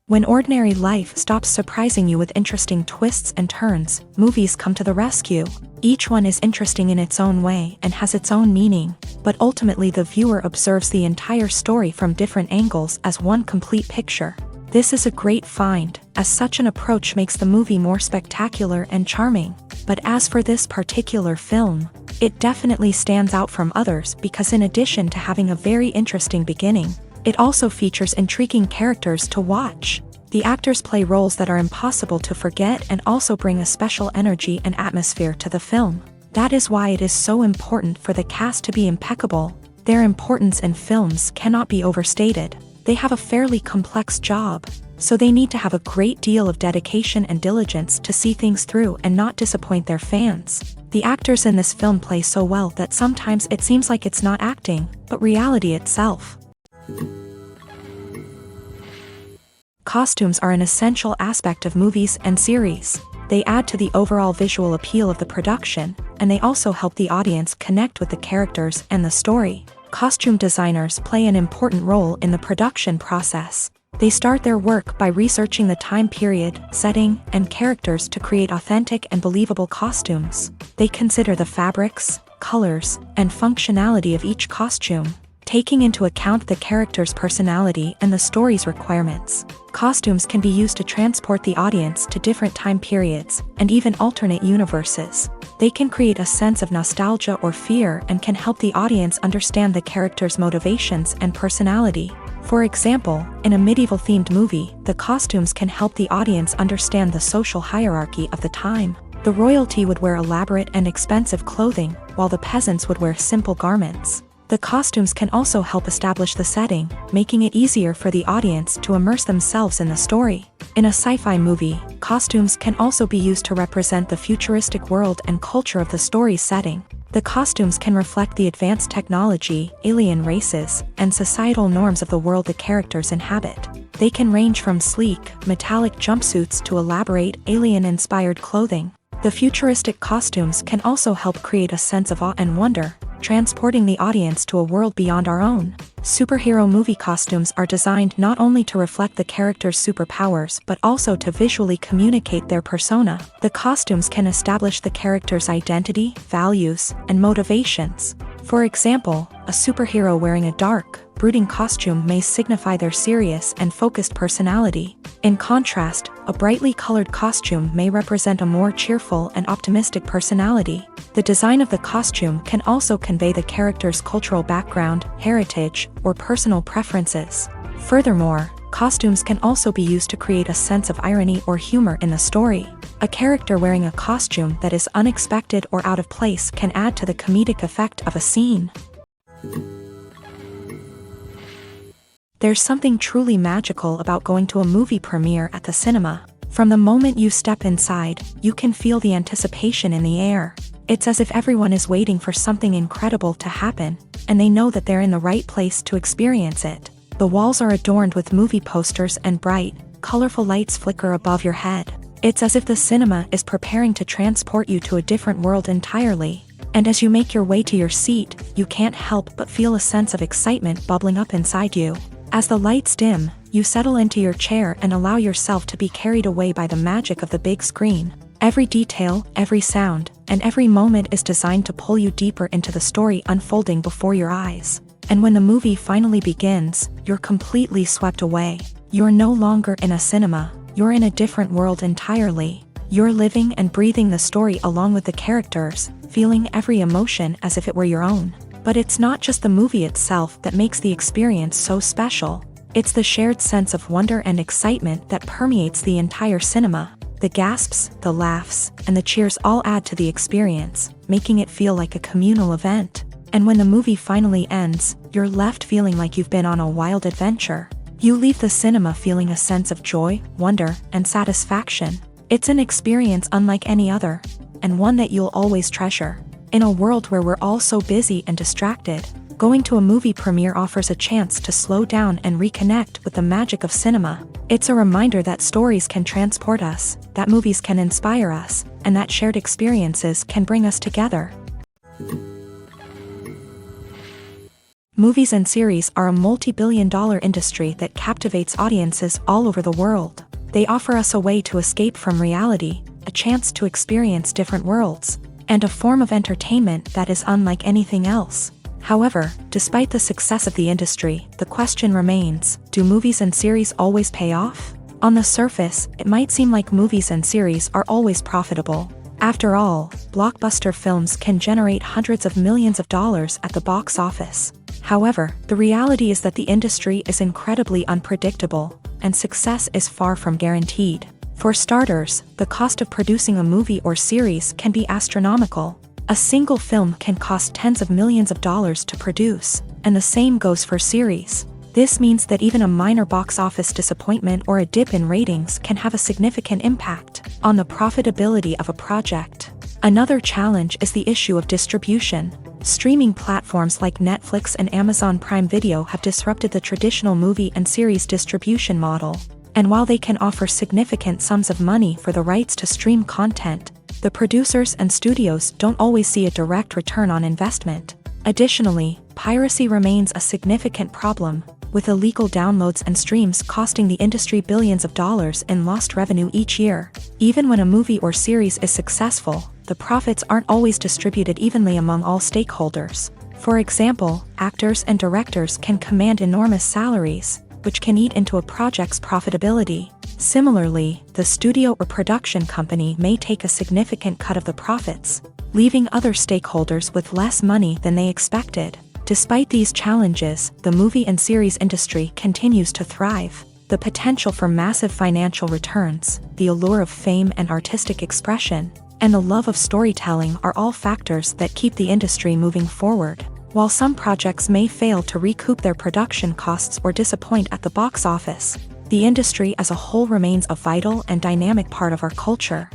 When ordinary life stops surprising you with interesting twists and turns, movies come to the rescue. Each one is interesting in its own way and has its own meaning, but ultimately the viewer observes the entire story from different angles as one complete picture. This is a great find, as such an approach makes the movie more spectacular and charming. But as for this particular film, it definitely stands out from others because in addition to having a very interesting beginning, it also features intriguing characters to watch. The actors play roles that are impossible to forget and also bring a special energy and atmosphere to the film. That is why it is so important for the cast to be impeccable. Their importance in films cannot be overstated. They have a fairly complex job, so they need to have a great deal of dedication and diligence to see things through and not disappoint their fans. The actors in this film play so well that sometimes it seems like it's not acting, but reality itself. Costumes are an essential aspect of movies and series. They add to the overall visual appeal of the production, and they also help the audience connect with the characters and the story. Costume designers play an important role in the production process. They start their work by researching the time period, setting, and characters to create authentic and believable costumes. They consider the fabrics, colors, and functionality of each costume, taking into account the character's personality and the story's requirements. Costumes can be used to transport the audience to different time periods and even alternate universes. They can create a sense of nostalgia or fear and can help the audience understand the character's motivations and personality. For example, in a medieval-themed movie, the costumes can help the audience understand the social hierarchy of the time. The royalty would wear elaborate and expensive clothing, while the peasants would wear simple garments. The costumes can also help establish the setting, making it easier for the audience to immerse themselves in the story. In a sci-fi movie, costumes can also be used to represent the futuristic world and culture of the story's setting. The costumes can reflect the advanced technology, alien races, and societal norms of the world the characters inhabit. They can range from sleek, metallic jumpsuits to elaborate, alien-inspired clothing. The futuristic costumes can also help create a sense of awe and wonder, transporting the audience to a world beyond our own. Superhero movie costumes are designed not only to reflect the character's superpowers but also to visually communicate their persona. The costumes can establish the character's identity, values, and motivations. For example, a superhero wearing a dark, brooding costume may signify their serious and focused personality. In contrast, a brightly colored costume may represent a more cheerful and optimistic personality. The design of the costume can also convey the character's cultural background, heritage, or personal preferences. Furthermore, costumes can also be used to create a sense of irony or humor in the story. A character wearing a costume that is unexpected or out of place can add to the comedic effect of a scene. There's something truly magical about going to a movie premiere at the cinema. From the moment you step inside, you can feel the anticipation in the air. It's as if everyone is waiting for something incredible to happen, and they know that they're in the right place to experience it. The walls are adorned with movie posters and bright, colorful lights flicker above your head. It's as if the cinema is preparing to transport you to a different world entirely. And as you make your way to your seat, you can't help but feel a sense of excitement bubbling up inside you. As the lights dim, you settle into your chair and allow yourself to be carried away by the magic of the big screen. Every detail, every sound, and every moment is designed to pull you deeper into the story unfolding before your eyes. And when the movie finally begins, you're completely swept away. You're no longer in a cinema, you're in a different world entirely. You're living and breathing the story along with the characters, feeling every emotion as if it were your own. But it's not just the movie itself that makes the experience so special. It's the shared sense of wonder and excitement that permeates the entire cinema. The gasps, the laughs, and the cheers all add to the experience, making it feel like a communal event. And when the movie finally ends, you're left feeling like you've been on a wild adventure. You leave the cinema feeling a sense of joy, wonder, and satisfaction. It's an experience unlike any other, and one that you'll always treasure. In a world where we're all so busy and distracted, going to a movie premiere offers a chance to slow down and reconnect with the magic of cinema. It's a reminder that stories can transport us, that movies can inspire us, and that shared experiences can bring us together. Movies and series are a multi-billion-dollar industry that captivates audiences all over the world. They offer us a way to escape from reality, a chance to experience different worlds, and a form of entertainment that is unlike anything else. However, despite the success of the industry, the question remains, do movies and series always pay off? On the surface, it might seem like movies and series are always profitable. After all, blockbuster films can generate hundreds of millions of dollars at the box office. However, the reality is that the industry is incredibly unpredictable, and success is far from guaranteed. For starters, the cost of producing a movie or series can be astronomical. A single film can cost tens of millions of dollars to produce, and the same goes for series. This means that even a minor box office disappointment or a dip in ratings can have a significant impact on the profitability of a project. Another challenge is the issue of distribution. Streaming platforms like Netflix and Amazon Prime Video have disrupted the traditional movie and series distribution model. And while they can offer significant sums of money for the rights to stream content, the producers and studios don't always see a direct return on investment. Additionally, piracy remains a significant problem, with illegal downloads and streams costing the industry billions of dollars in lost revenue each year. Even when a movie or series is successful, the profits aren't always distributed evenly among all stakeholders. For example, actors and directors can command enormous salaries, which can eat into a project's profitability. Similarly, the studio or production company may take a significant cut of the profits, leaving other stakeholders with less money than they expected. Despite these challenges, the movie and series industry continues to thrive. The potential for massive financial returns, the allure of fame and artistic expression, and the love of storytelling are all factors that keep the industry moving forward. While some projects may fail to recoup their production costs or disappoint at the box office, the industry as a whole remains a vital and dynamic part of our culture.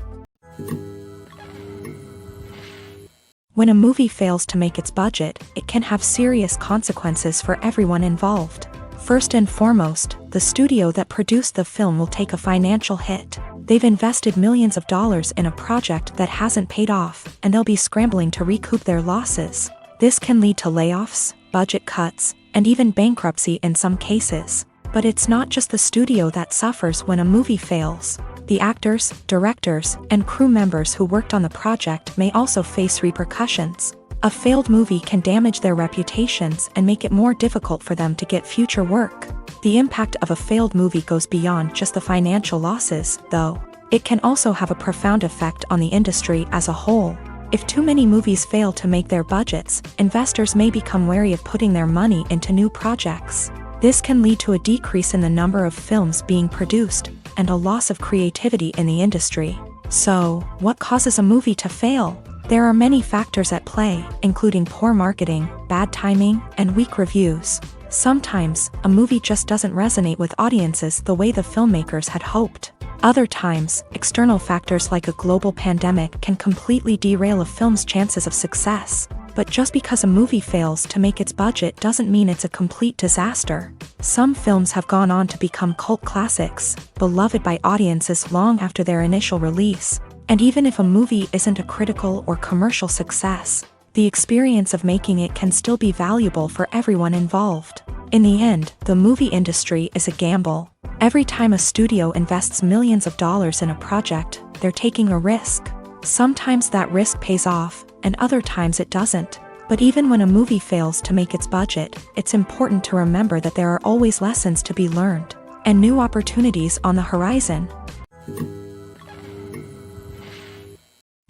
When a movie fails to make its budget, it can have serious consequences for everyone involved. First and foremost, the studio that produced the film will take a financial hit. They've invested millions of dollars in a project that hasn't paid off, and they'll be scrambling to recoup their losses. This can lead to layoffs, budget cuts, and even bankruptcy in some cases. But it's not just the studio that suffers when a movie fails. The actors, directors, and crew members who worked on the project may also face repercussions. A failed movie can damage their reputations and make it more difficult for them to get future work. The impact of a failed movie goes beyond just the financial losses, though. It can also have a profound effect on the industry as a whole. If too many movies fail to make their budgets, investors may become wary of putting their money into new projects. This can lead to a decrease in the number of films being produced, and a loss of creativity in the industry. So, what causes a movie to fail? There are many factors at play, including poor marketing, bad timing, and weak reviews. Sometimes, a movie just doesn't resonate with audiences the way the filmmakers had hoped. Other times, external factors like a global pandemic can completely derail a film's chances of success. But just because a movie fails to make its budget doesn't mean it's a complete disaster. Some films have gone on to become cult classics, beloved by audiences long after their initial release. And even if a movie isn't a critical or commercial success, the experience of making it can still be valuable for everyone involved. In the end, the movie industry is a gamble. Every time a studio invests millions of dollars in a project, they're taking a risk. Sometimes that risk pays off, and other times it doesn't. But even when a movie fails to make its budget, it's important to remember that there are always lessons to be learned. and new opportunities on the horizon.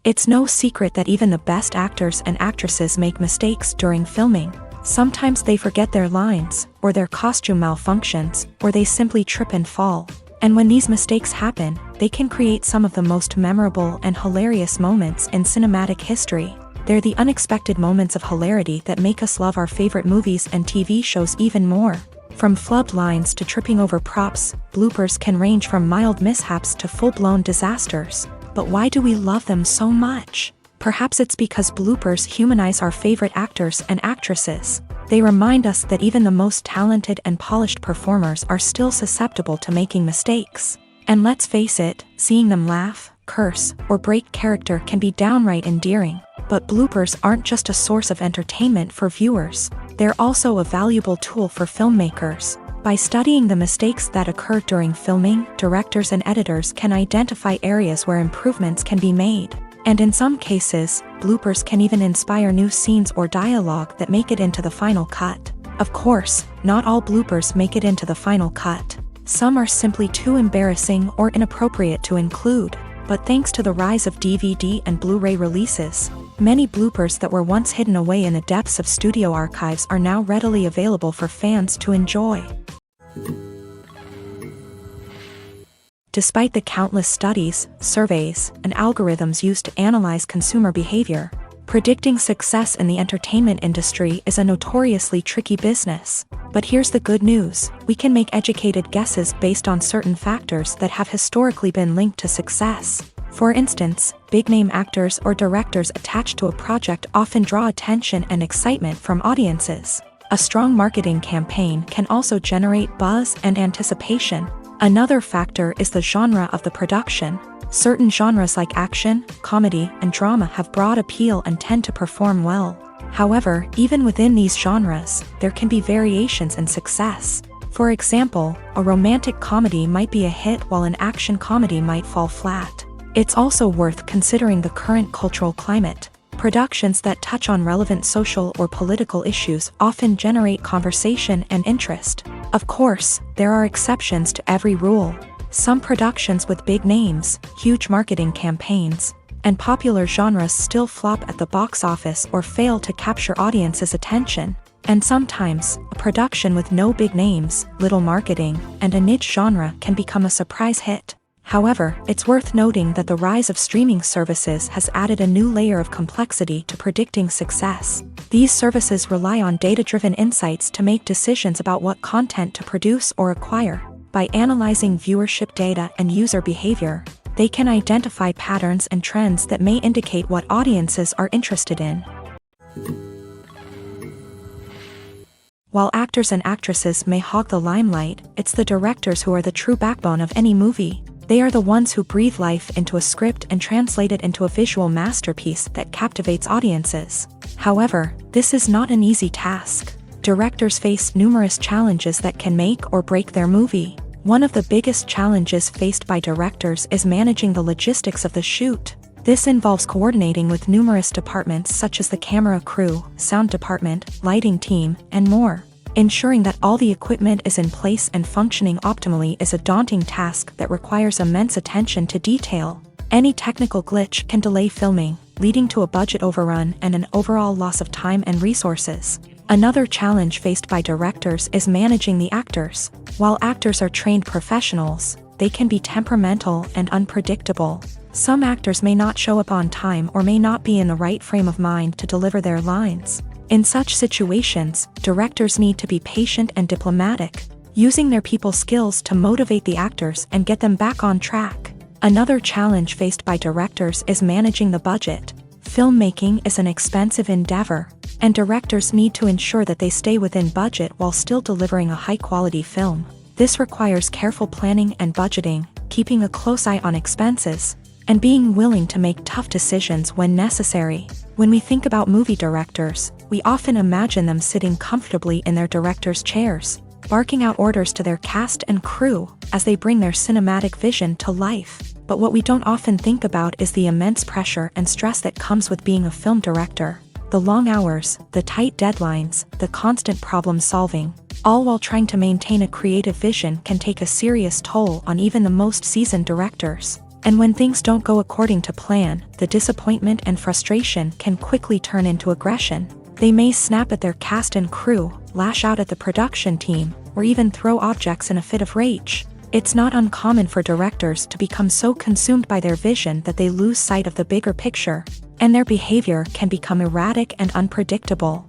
It's no secret that even the best actors and actresses make mistakes during filming. Sometimes they forget their lines, or their costume malfunctions, or they simply trip and fall. And when these mistakes happen, they can create some of the most memorable and hilarious moments in cinematic history. They're the unexpected moments of hilarity that make us love our favorite movies and TV shows even more. From flubbed lines to tripping over props, bloopers can range from mild mishaps to full-blown disasters. But why do we love them so much? Perhaps it's because bloopers humanize our favorite actors and actresses. They remind us that even the most talented and polished performers are still susceptible to making mistakes. And let's face it, seeing them laugh, curse, or break character can be downright endearing. But bloopers aren't just a source of entertainment for viewers. They're also a valuable tool for filmmakers. By studying the mistakes that occur during filming, directors and editors can identify areas where improvements can be made. And in some cases, bloopers can even inspire new scenes or dialogue that make it into the final cut. Of course, not all bloopers make it into the final cut. Some are simply too embarrassing or inappropriate to include. But thanks to the rise of DVD and Blu-ray releases, many bloopers that were once hidden away in the depths of studio archives are now readily available for fans to enjoy. Despite the countless studies, surveys, and algorithms used to analyze consumer behavior, predicting success in the entertainment industry is a notoriously tricky business. But here's the good news: we can make educated guesses based on certain factors that have historically been linked to success. For instance, big-name actors or directors attached to a project often draw attention and excitement from audiences. A strong marketing campaign can also generate buzz and anticipation. Another factor is the genre of the production. Certain genres like action, comedy, and drama have broad appeal and tend to perform well. However, even within these genres, there can be variations in success. For example, a romantic comedy might be a hit while an action comedy might fall flat. It's also worth considering the current cultural climate. Productions that touch on relevant social or political issues often generate conversation and interest. Of course, there are exceptions to every rule. Some productions with big names, huge marketing campaigns, and popular genres still flop at the box office or fail to capture audiences' attention. And sometimes, a production with no big names, little marketing, and a niche genre can become a surprise hit. However, it's worth noting that the rise of streaming services has added a new layer of complexity to predicting success. These services rely on data-driven insights to make decisions about what content to produce or acquire. By analyzing viewership data and user behavior, they can identify patterns and trends that may indicate what audiences are interested in. While actors and actresses may hog the limelight, it's the directors who are the true backbone of any movie. They are the ones who breathe life into a script and translate it into a visual masterpiece that captivates audiences. However, this is not an easy task. Directors face numerous challenges that can make or break their movie. One of the biggest challenges faced by directors is managing the logistics of the shoot. This involves coordinating with numerous departments such as the camera crew, sound department, lighting team, and more. Ensuring that all the equipment is in place and functioning optimally is a daunting task that requires immense attention to detail. Any technical glitch can delay filming, leading to a budget overrun and an overall loss of time and resources. Another challenge faced by directors is managing the actors. While actors are trained professionals, they can be temperamental and unpredictable. Some actors may not show up on time or may not be in the right frame of mind to deliver their lines. In such situations, directors need to be patient and diplomatic, using their people skills to motivate the actors and get them back on track. Another challenge faced by directors is managing the budget. Filmmaking is an expensive endeavor, and directors need to ensure that they stay within budget while still delivering a high-quality film. This requires careful planning and budgeting, keeping a close eye on expenses, and being willing to make tough decisions when necessary. When we think about movie directors, we often imagine them sitting comfortably in their director's chairs, barking out orders to their cast and crew as they bring their cinematic vision to life. But what we don't often think about is the immense pressure and stress that comes with being a film director. The long hours, the tight deadlines, the constant problem solving, all while trying to maintain a creative vision can take a serious toll on even the most seasoned directors. And when things don't go according to plan, the disappointment and frustration can quickly turn into aggression. They may snap at their cast and crew, lash out at the production team, or even throw objects in a fit of rage. It's not uncommon for directors to become so consumed by their vision that they lose sight of the bigger picture, and their behavior can become erratic and unpredictable.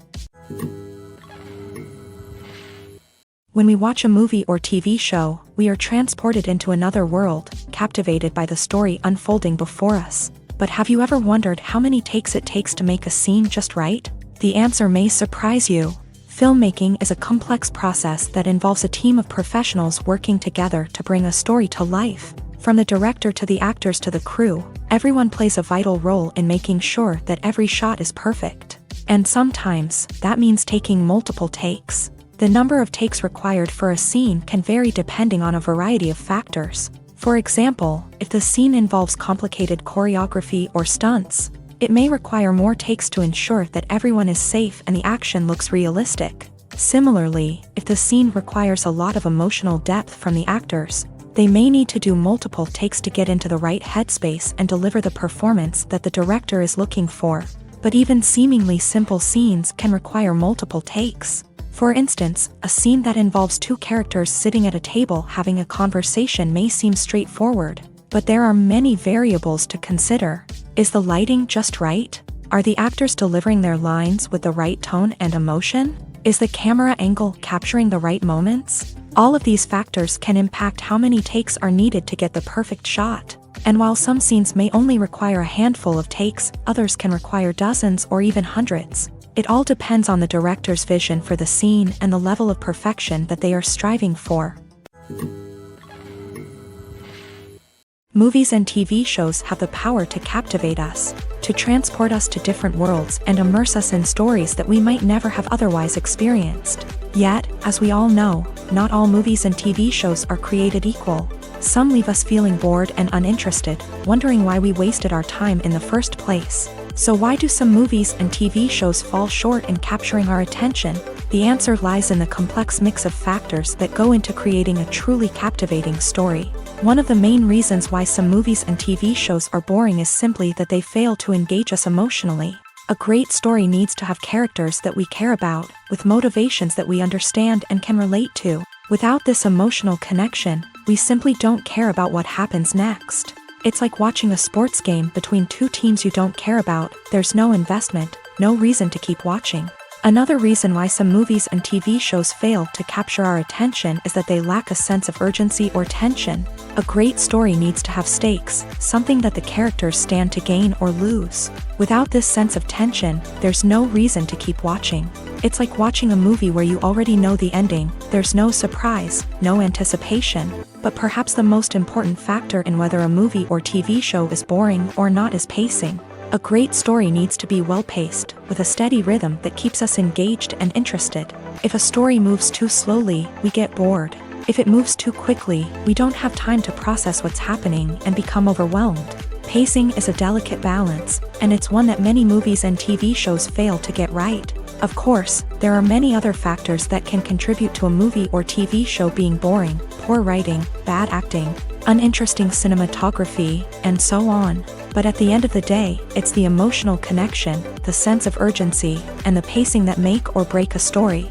When we watch a movie or TV show, we are transported into another world, captivated by the story unfolding before us. But have you ever wondered how many takes it takes to make a scene just right? The answer may surprise you. Filmmaking is a complex process that involves a team of professionals working together to bring a story to life. From the director to the actors to the crew, everyone plays a vital role in making sure that every shot is perfect. And sometimes, that means taking multiple takes. The number of takes required for a scene can vary depending on a variety of factors. For example, if the scene involves complicated choreography or stunts, it may require more takes to ensure that everyone is safe and the action looks realistic. Similarly, if the scene requires a lot of emotional depth from the actors, they may need to do multiple takes to get into the right headspace and deliver the performance that the director is looking for. But even seemingly simple scenes can require multiple takes. For instance, a scene that involves two characters sitting at a table having a conversation may seem straightforward, but there are many variables to consider. Is the lighting just right? Are the actors delivering their lines with the right tone and emotion? Is the camera angle capturing the right moments? All of these factors can impact how many takes are needed to get the perfect shot. And while some scenes may only require a handful of takes, others can require dozens or even hundreds. It all depends on the director's vision for the scene and the level of perfection that they are striving for. Movies and TV shows have the power to captivate us, to transport us to different worlds and immerse us in stories that we might never have otherwise experienced. Yet, as we all know, not all movies and TV shows are created equal. Some leave us feeling bored and uninterested, wondering why we wasted our time in the first place. So why do some movies and TV shows fall short in capturing our attention? The answer lies in the complex mix of factors that go into creating a truly captivating story. One of the main reasons why some movies and TV shows are boring is simply that they fail to engage us emotionally. A great story needs to have characters that we care about, with motivations that we understand and can relate to. Without this emotional connection, we simply don't care about what happens next. It's like watching a sports game between two teams you don't care about. There's no investment, no reason to keep watching. Another reason why some movies and TV shows fail to capture our attention is that they lack a sense of urgency or tension. A great story needs to have stakes, something that the characters stand to gain or lose. Without this sense of tension, there's no reason to keep watching. It's like watching a movie where you already know the ending. There's no surprise, no anticipation. But perhaps the most important factor in whether a movie or TV show is boring or not is pacing. A great story needs to be well-paced, with a steady rhythm that keeps us engaged and interested. If a story moves too slowly, we get bored. If it moves too quickly, we don't have time to process what's happening and become overwhelmed. Pacing is a delicate balance, and it's one that many movies and TV shows fail to get right. Of course, there are many other factors that can contribute to a movie or TV show being boring: poor writing, bad acting, uninteresting cinematography, and so on. But at the end of the day, it's the emotional connection, the sense of urgency, and the pacing that make or break a story.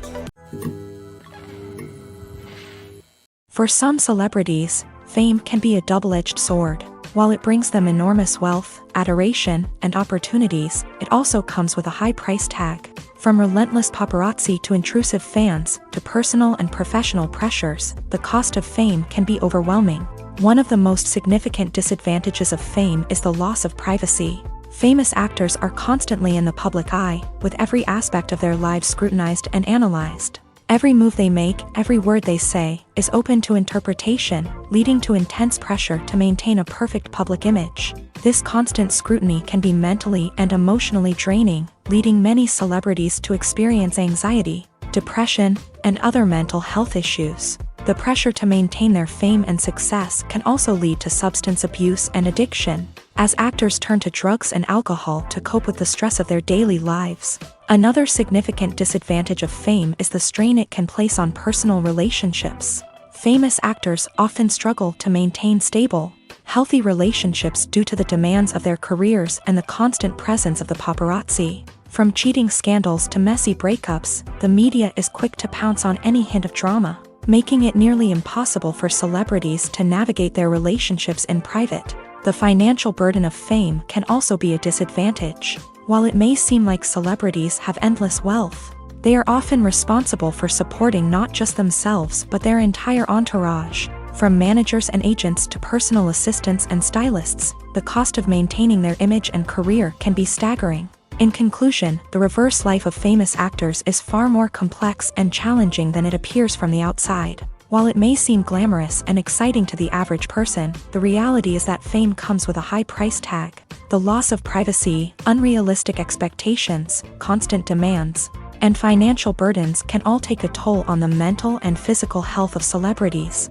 For some celebrities, fame can be a double-edged sword. While it brings them enormous wealth, adoration, and opportunities, it also comes with a high price tag. From relentless paparazzi to intrusive fans, to personal and professional pressures, the cost of fame can be overwhelming. One of the most significant disadvantages of fame is the loss of privacy. Famous actors are constantly in the public eye, with every aspect of their lives scrutinized and analyzed. Every move they make, every word they say, is open to interpretation, leading to intense pressure to maintain a perfect public image. This constant scrutiny can be mentally and emotionally draining, leading many celebrities to experience anxiety, depression, and other mental health issues. The pressure to maintain their fame and success can also lead to substance abuse and addiction, as actors turn to drugs and alcohol to cope with the stress of their daily lives. Another significant disadvantage of fame is the strain it can place on personal relationships. Famous actors often struggle to maintain stable, healthy relationships due to the demands of their careers and the constant presence of the paparazzi. From cheating scandals to messy breakups, the media is quick to pounce on any hint of drama, making it nearly impossible for celebrities to navigate their relationships in private. The financial burden of fame can also be a disadvantage. While it may seem like celebrities have endless wealth, they are often responsible for supporting not just themselves but their entire entourage. From managers and agents to personal assistants and stylists, the cost of maintaining their image and career can be staggering. In conclusion, the reverse life of famous actors is far more complex and challenging than it appears from the outside. While it may seem glamorous and exciting to the average person, the reality is that fame comes with a high price tag. The loss of privacy, unrealistic expectations, constant demands, and financial burdens can all take a toll on the mental and physical health of celebrities.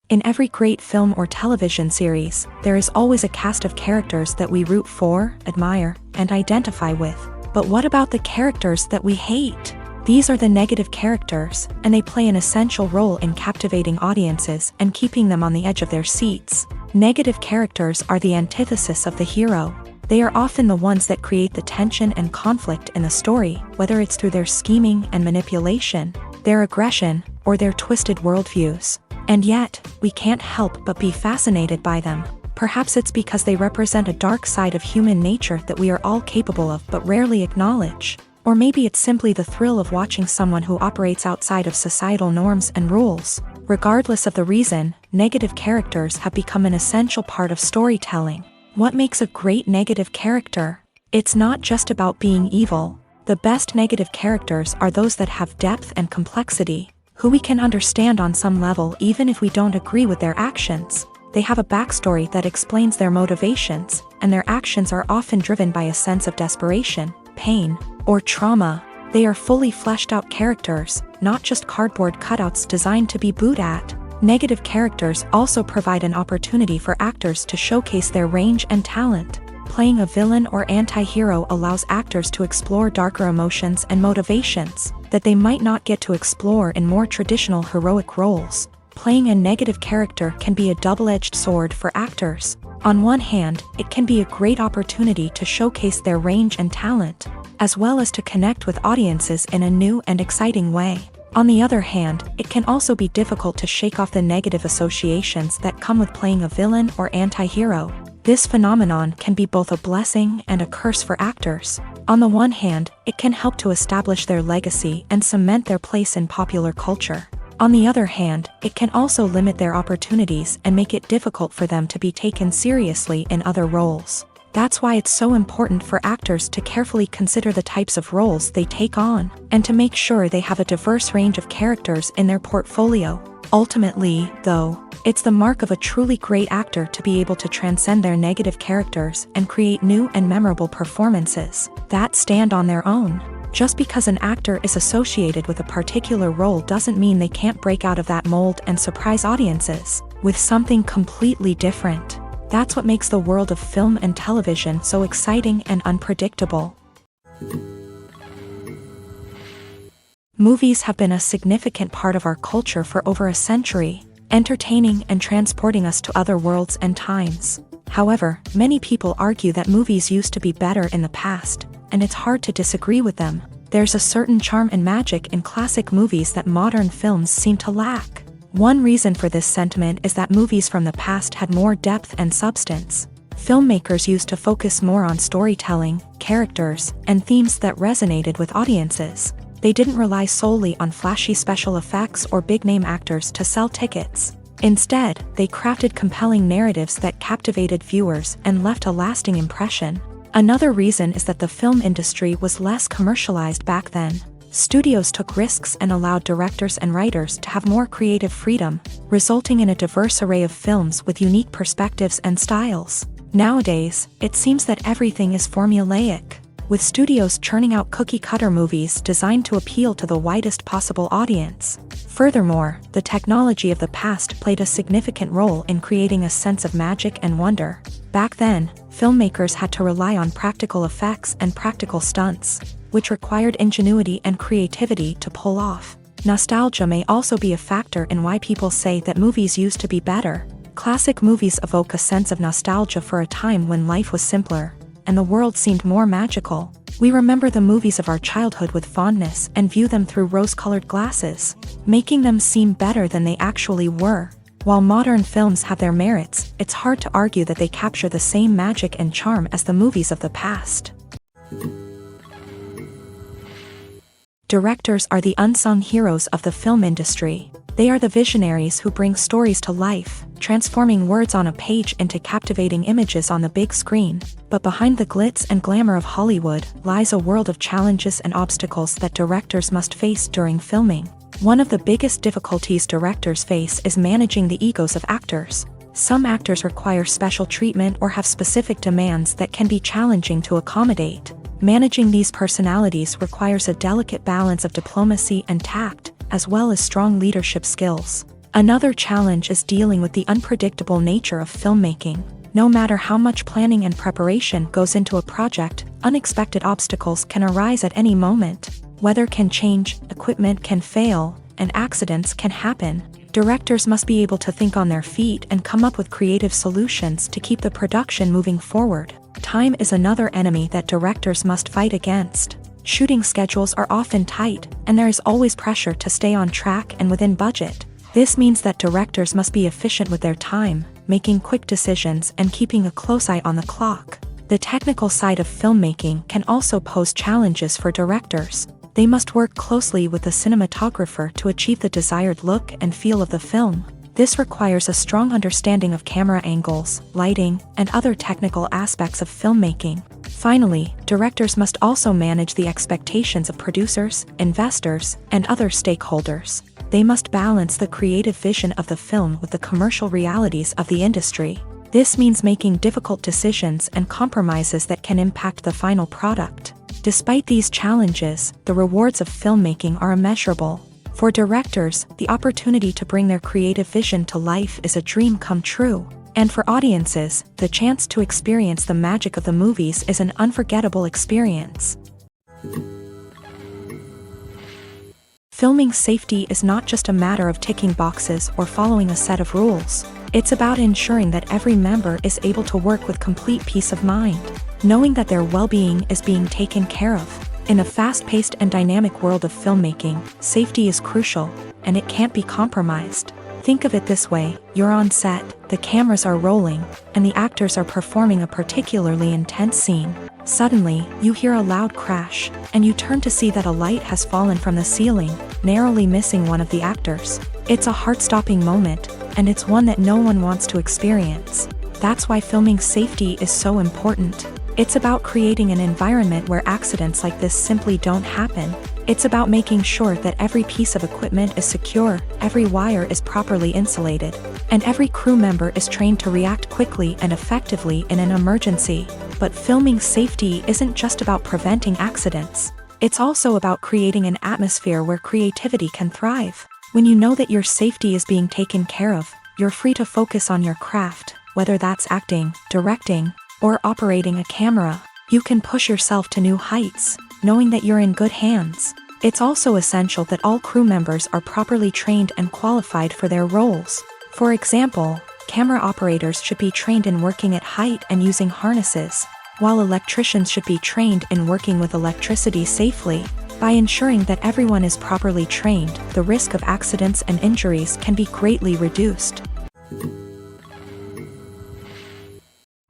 In every great film or television series, there is always a cast of characters that we root for, admire, and identify with. But what about the characters that we hate? These are the negative characters, and they play an essential role in captivating audiences and keeping them on the edge of their seats. Negative characters are the antithesis of the hero. They are often the ones that create the tension and conflict in the story, whether it's through their scheming and manipulation, their aggression, or their twisted worldviews. And yet, we can't help but be fascinated by them. Perhaps it's because they represent a dark side of human nature that we are all capable of but rarely acknowledge. Or maybe it's simply the thrill of watching someone who operates outside of societal norms and rules. Regardless of the reason, negative characters have become an essential part of storytelling. What makes a great negative character? It's not just about being evil. The best negative characters are those that have depth and complexity, who we can understand on some level even if we don't agree with their actions. They have a backstory that explains their motivations, and their actions are often driven by a sense of desperation, pain, or trauma. They are fully fleshed out characters, not just cardboard cutouts designed to be booed at. Negative characters also provide an opportunity for actors to showcase their range and talent. Playing a villain or anti-hero allows actors to explore darker emotions and motivations that they might not get to explore in more traditional heroic roles. Playing a negative character can be a double-edged sword for actors. On one hand, it can be a great opportunity to showcase their range and talent, as well as to connect with audiences in a new and exciting way. On the other hand, it can also be difficult to shake off the negative associations that come with playing a villain or anti-hero. This phenomenon can be both a blessing and a curse for actors. On the one hand, it can help to establish their legacy and cement their place in popular culture. On the other hand, it can also limit their opportunities and make it difficult for them to be taken seriously in other roles. That's why it's so important for actors to carefully consider the types of roles they take on, and to make sure they have a diverse range of characters in their portfolio. Ultimately, though, it's the mark of a truly great actor to be able to transcend their negative characters and create new and memorable performances that stand on their own. Just because an actor is associated with a particular role doesn't mean they can't break out of that mold and surprise audiences with something completely different. That's what makes the world of film and television so exciting and unpredictable. Movies have been a significant part of our culture for over a century, entertaining and transporting us to other worlds and times. However, many people argue that movies used to be better in the past, and it's hard to disagree with them. There's a certain charm and magic in classic movies that modern films seem to lack. One reason for this sentiment is that movies from the past had more depth and substance. Filmmakers used to focus more on storytelling, characters, and themes that resonated with audiences. They didn't rely solely on flashy special effects or big-name actors to sell tickets. Instead, they crafted compelling narratives that captivated viewers and left a lasting impression. Another reason is that the film industry was less commercialized back then. Studios took risks and allowed directors and writers to have more creative freedom, resulting in a diverse array of films with unique perspectives and styles. Nowadays, it seems that everything is formulaic. with studios churning out cookie-cutter movies designed to appeal to the widest possible audience. Furthermore, the technology of the past played a significant role in creating a sense of magic and wonder. Back then, filmmakers had to rely on practical effects and practical stunts, which required ingenuity and creativity to pull off. Nostalgia may also be a factor in why people say that movies used to be better. Classic movies evoke a sense of nostalgia for a time when life was simpler, and the world seemed more magical. We remember the movies of our childhood with fondness and view them through rose-colored glasses, making them seem better than they actually were. While modern films have their merits, it's hard to argue that they capture the same magic and charm as the movies of the past. Directors are the unsung heroes of the film industry. They are the visionaries who bring stories to life, transforming words on a page into captivating images on the big screen. But behind the glitz and glamour of Hollywood lies a world of challenges and obstacles that directors must face during filming. One of the biggest difficulties directors face is managing the egos of actors. Some actors require special treatment or have specific demands that can be challenging to accommodate. Managing these personalities requires a delicate balance of diplomacy and tact, as well as strong leadership skills. Another challenge is dealing with the unpredictable nature of filmmaking. No matter how much planning and preparation goes into a project, unexpected obstacles can arise at any moment. Weather can change, equipment can fail, and accidents can happen. Directors must be able to think on their feet and come up with creative solutions to keep the production moving forward. Time is another enemy that directors must fight against. Shooting schedules are often tight, and there is always pressure to stay on track and within budget. This means that directors must be efficient with their time, making quick decisions and keeping a close eye on the clock. The technical side of filmmaking can also pose challenges for directors. They must work closely with the cinematographer to achieve the desired look and feel of the film. This requires a strong understanding of camera angles, lighting, and other technical aspects of filmmaking. Finally, directors must also manage the expectations of producers, investors, and other stakeholders. They must balance the creative vision of the film with the commercial realities of the industry. This means making difficult decisions and compromises that can impact the final product. Despite these challenges, the rewards of filmmaking are immeasurable. For directors, the opportunity to bring their creative vision to life is a dream come true. And for audiences, the chance to experience the magic of the movies is an unforgettable experience. Filming safety is not just a matter of ticking boxes or following a set of rules. It's about ensuring that every member is able to work with complete peace of mind, knowing that their well-being is being taken care of. In a fast-paced and dynamic world of filmmaking, safety is crucial, and it can't be compromised. Think of it this way: you're on set, the cameras are rolling, and the actors are performing a particularly intense scene. Suddenly, you hear a loud crash, and you turn to see that a light has fallen from the ceiling, narrowly missing one of the actors. It's a heart-stopping moment, and it's one that no one wants to experience. That's why filming safety is so important. It's about creating an environment where accidents like this simply don't happen. It's about making sure that every piece of equipment is secure, every wire is properly insulated, and every crew member is trained to react quickly and effectively in an emergency. But filming safety isn't just about preventing accidents. It's also about creating an atmosphere where creativity can thrive. When you know that your safety is being taken care of, you're free to focus on your craft, whether that's acting, directing, or operating a camera. You can push yourself to new heights, knowing that you're in good hands. It's also essential that all crew members are properly trained and qualified for their roles. For example, camera operators should be trained in working at height and using harnesses, while electricians should be trained in working with electricity safely. By ensuring that everyone is properly trained, the risk of accidents and injuries can be greatly reduced.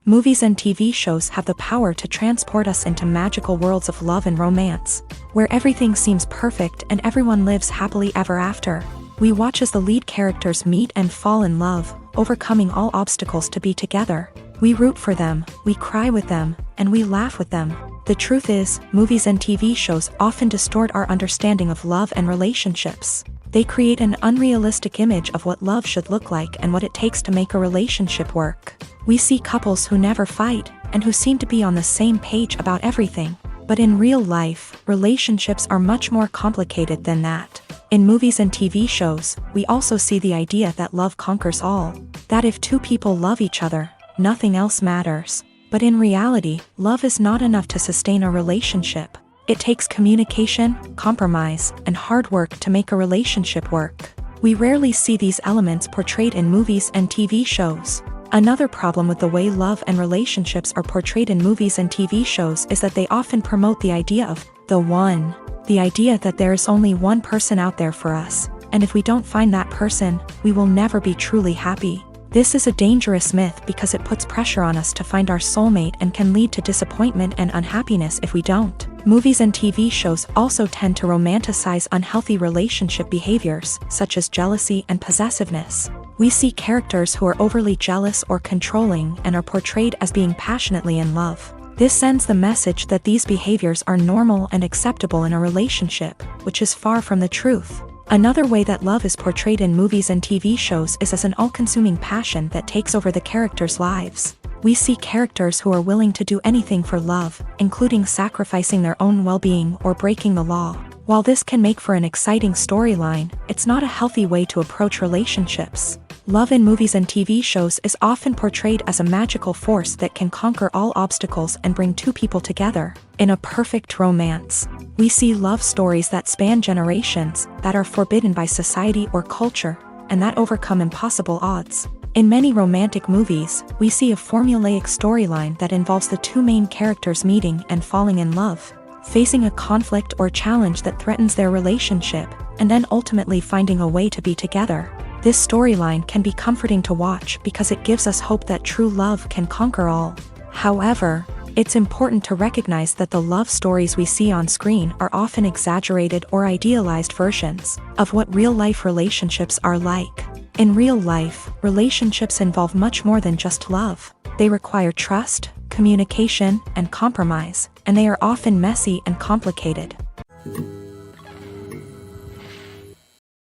Movies and TV shows have the power to transport us into magical worlds of love and romance, where everything seems perfect and everyone lives happily ever after. We watch as the lead characters meet and fall in love, overcoming all obstacles to be together. We root for them, we cry with them, and we laugh with them. The truth is, movies and TV shows often distort our understanding of love and relationships. They create an unrealistic image of what love should look like and what it takes to make a relationship work. We see couples who never fight, and who seem to be on the same page about everything. But in real life, relationships are much more complicated than that. In movies and TV shows, we also see the idea that love conquers all. That if two people love each other, nothing else matters. But in reality, love is not enough to sustain a relationship. It takes communication, compromise, and hard work to make a relationship work. We rarely see these elements portrayed in movies and TV shows. Another problem with the way love and relationships are portrayed in movies and TV shows is that they often promote the idea of the one. The idea that there is only one person out there for us, and if we don't find that person, we will never be truly happy. This is a dangerous myth because it puts pressure on us to find our soulmate and can lead to disappointment and unhappiness if we don't. Movies and TV shows also tend to romanticize unhealthy relationship behaviors, such as jealousy and possessiveness. We see characters who are overly jealous or controlling and are portrayed as being passionately in love. This sends the message that these behaviors are normal and acceptable in a relationship, which is far from the truth. Another way that love is portrayed in movies and TV shows is as an all-consuming passion that takes over the characters' lives. We see characters who are willing to do anything for love, including sacrificing their own well-being or breaking the law. While this can make for an exciting storyline, it's not a healthy way to approach relationships. Love in movies and TV shows is often portrayed as a magical force that can conquer all obstacles and bring two people together. In a perfect romance, we see love stories that span generations, that are forbidden by society or culture, and that overcome impossible odds. In many romantic movies, we see a formulaic storyline that involves the two main characters meeting and falling in love, facing a conflict or challenge that threatens their relationship, and then ultimately finding a way to be together. This storyline can be comforting to watch because it gives us hope that true love can conquer all. However, it's important to recognize that the love stories we see on screen are often exaggerated or idealized versions of what real-life relationships are like. In real life, relationships involve much more than just love. They require trust, communication, and compromise, and they are often messy and complicated.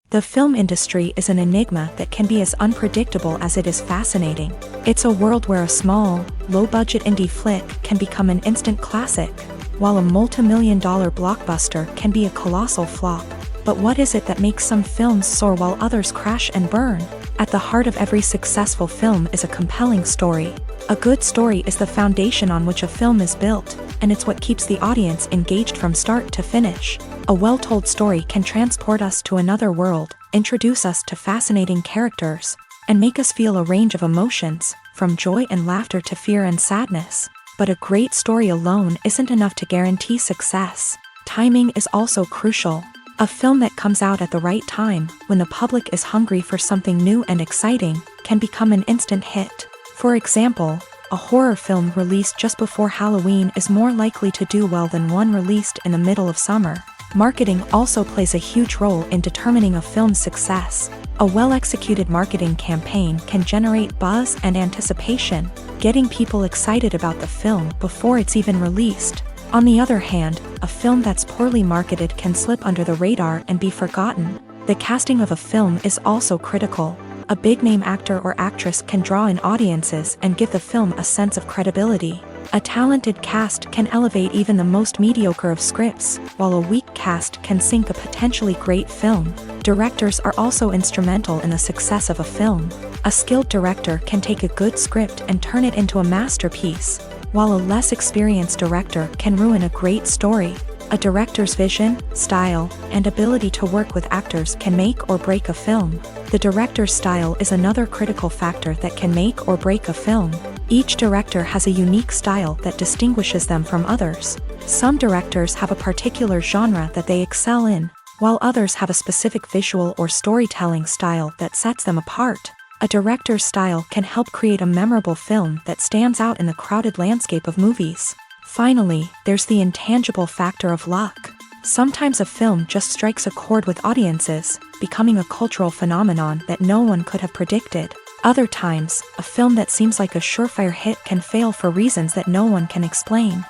The film industry is an enigma that can be as unpredictable as it is fascinating. It's a world where a small, low-budget indie flick can become an instant classic, while a multi-million-dollar blockbuster can be a colossal flop. But what is it that makes some films soar while others crash and burn? At the heart of every successful film is a compelling story. A good story is the foundation on which a film is built, and it's what keeps the audience engaged from start to finish. A well-told story can transport us to another world, introduce us to fascinating characters, and make us feel a range of emotions, from joy and laughter to fear and sadness. But a great story alone isn't enough to guarantee success. Timing is also crucial. A film that comes out at the right time, when the public is hungry for something new and exciting, can become an instant hit. For example, a horror film released just before Halloween is more likely to do well than one released in the middle of summer. Marketing also plays a huge role in determining a film's success. A well-executed marketing campaign can generate buzz and anticipation, getting people excited about the film before it's even released. On the other hand, a film that's poorly marketed can slip under the radar and be forgotten. The casting of a film is also critical. A big-name actor or actress can draw in audiences and give the film a sense of credibility. A talented cast can elevate even the most mediocre of scripts, while a weak cast can sink a potentially great film. Directors are also instrumental in the success of a film. A skilled director can take a good script and turn it into a masterpiece, while a less experienced director can ruin a great story. A director's vision, style, and ability to work with actors can make or break a film. The director's style is another critical factor that can make or break a film. Each director has a unique style that distinguishes them from others. Some directors have a particular genre that they excel in, while others have a specific visual or storytelling style that sets them apart. A director's style can help create a memorable film that stands out in the crowded landscape of movies. Finally, there's the intangible factor of luck. Sometimes a film just strikes a chord with audiences, becoming a cultural phenomenon that no one could have predicted. Other times, a film that seems like a surefire hit can fail for reasons that no one can explain.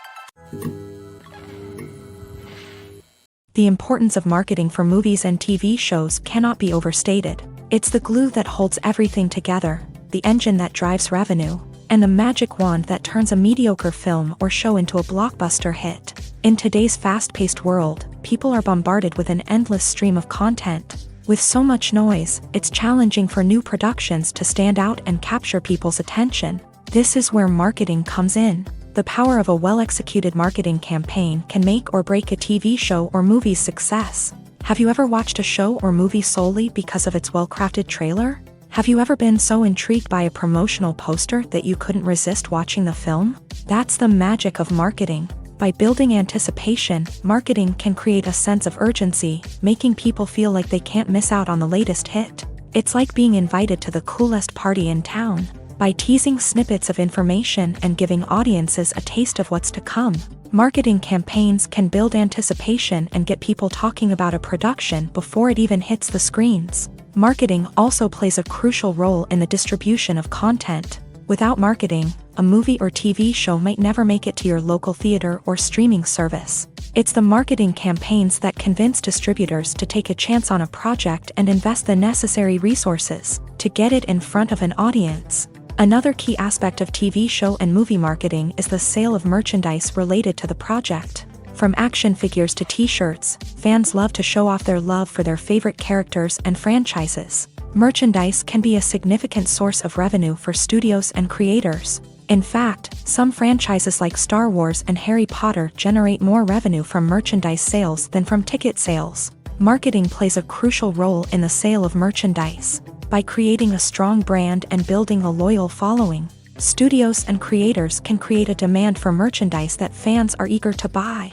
The importance of marketing for movies and TV shows cannot be overstated. It's the glue that holds everything together, the engine that drives revenue, and the magic wand that turns a mediocre film or show into a blockbuster hit. In today's fast-paced world, people are bombarded with an endless stream of content. With so much noise, it's challenging for new productions to stand out and capture people's attention. This is where marketing comes in. The power of a well-executed marketing campaign can make or break a TV show or movie's success. Have you ever watched a show or movie solely because of its well-crafted trailer? Have you ever been so intrigued by a promotional poster that you couldn't resist watching the film? That's the magic of marketing. By building anticipation, marketing can create a sense of urgency, making people feel like they can't miss out on the latest hit. It's like being invited to the coolest party in town. By teasing snippets of information and giving audiences a taste of what's to come, marketing campaigns can build anticipation and get people talking about a production before it even hits the screens. Marketing also plays a crucial role in the distribution of content. Without marketing, a movie or TV show might never make it to your local theater or streaming service. It's the marketing campaigns that convince distributors to take a chance on a project and invest the necessary resources to get it in front of an audience. Another key aspect of TV show and movie marketing is the sale of merchandise related to the project. From action figures to t-shirts, fans love to show off their love for their favorite characters and franchises. Merchandise can be a significant source of revenue for studios and creators. In fact, some franchises like Star Wars and Harry Potter generate more revenue from merchandise sales than from ticket sales. Marketing plays a crucial role in the sale of merchandise. By creating a strong brand and building a loyal following, studios and creators can create a demand for merchandise that fans are eager to buy.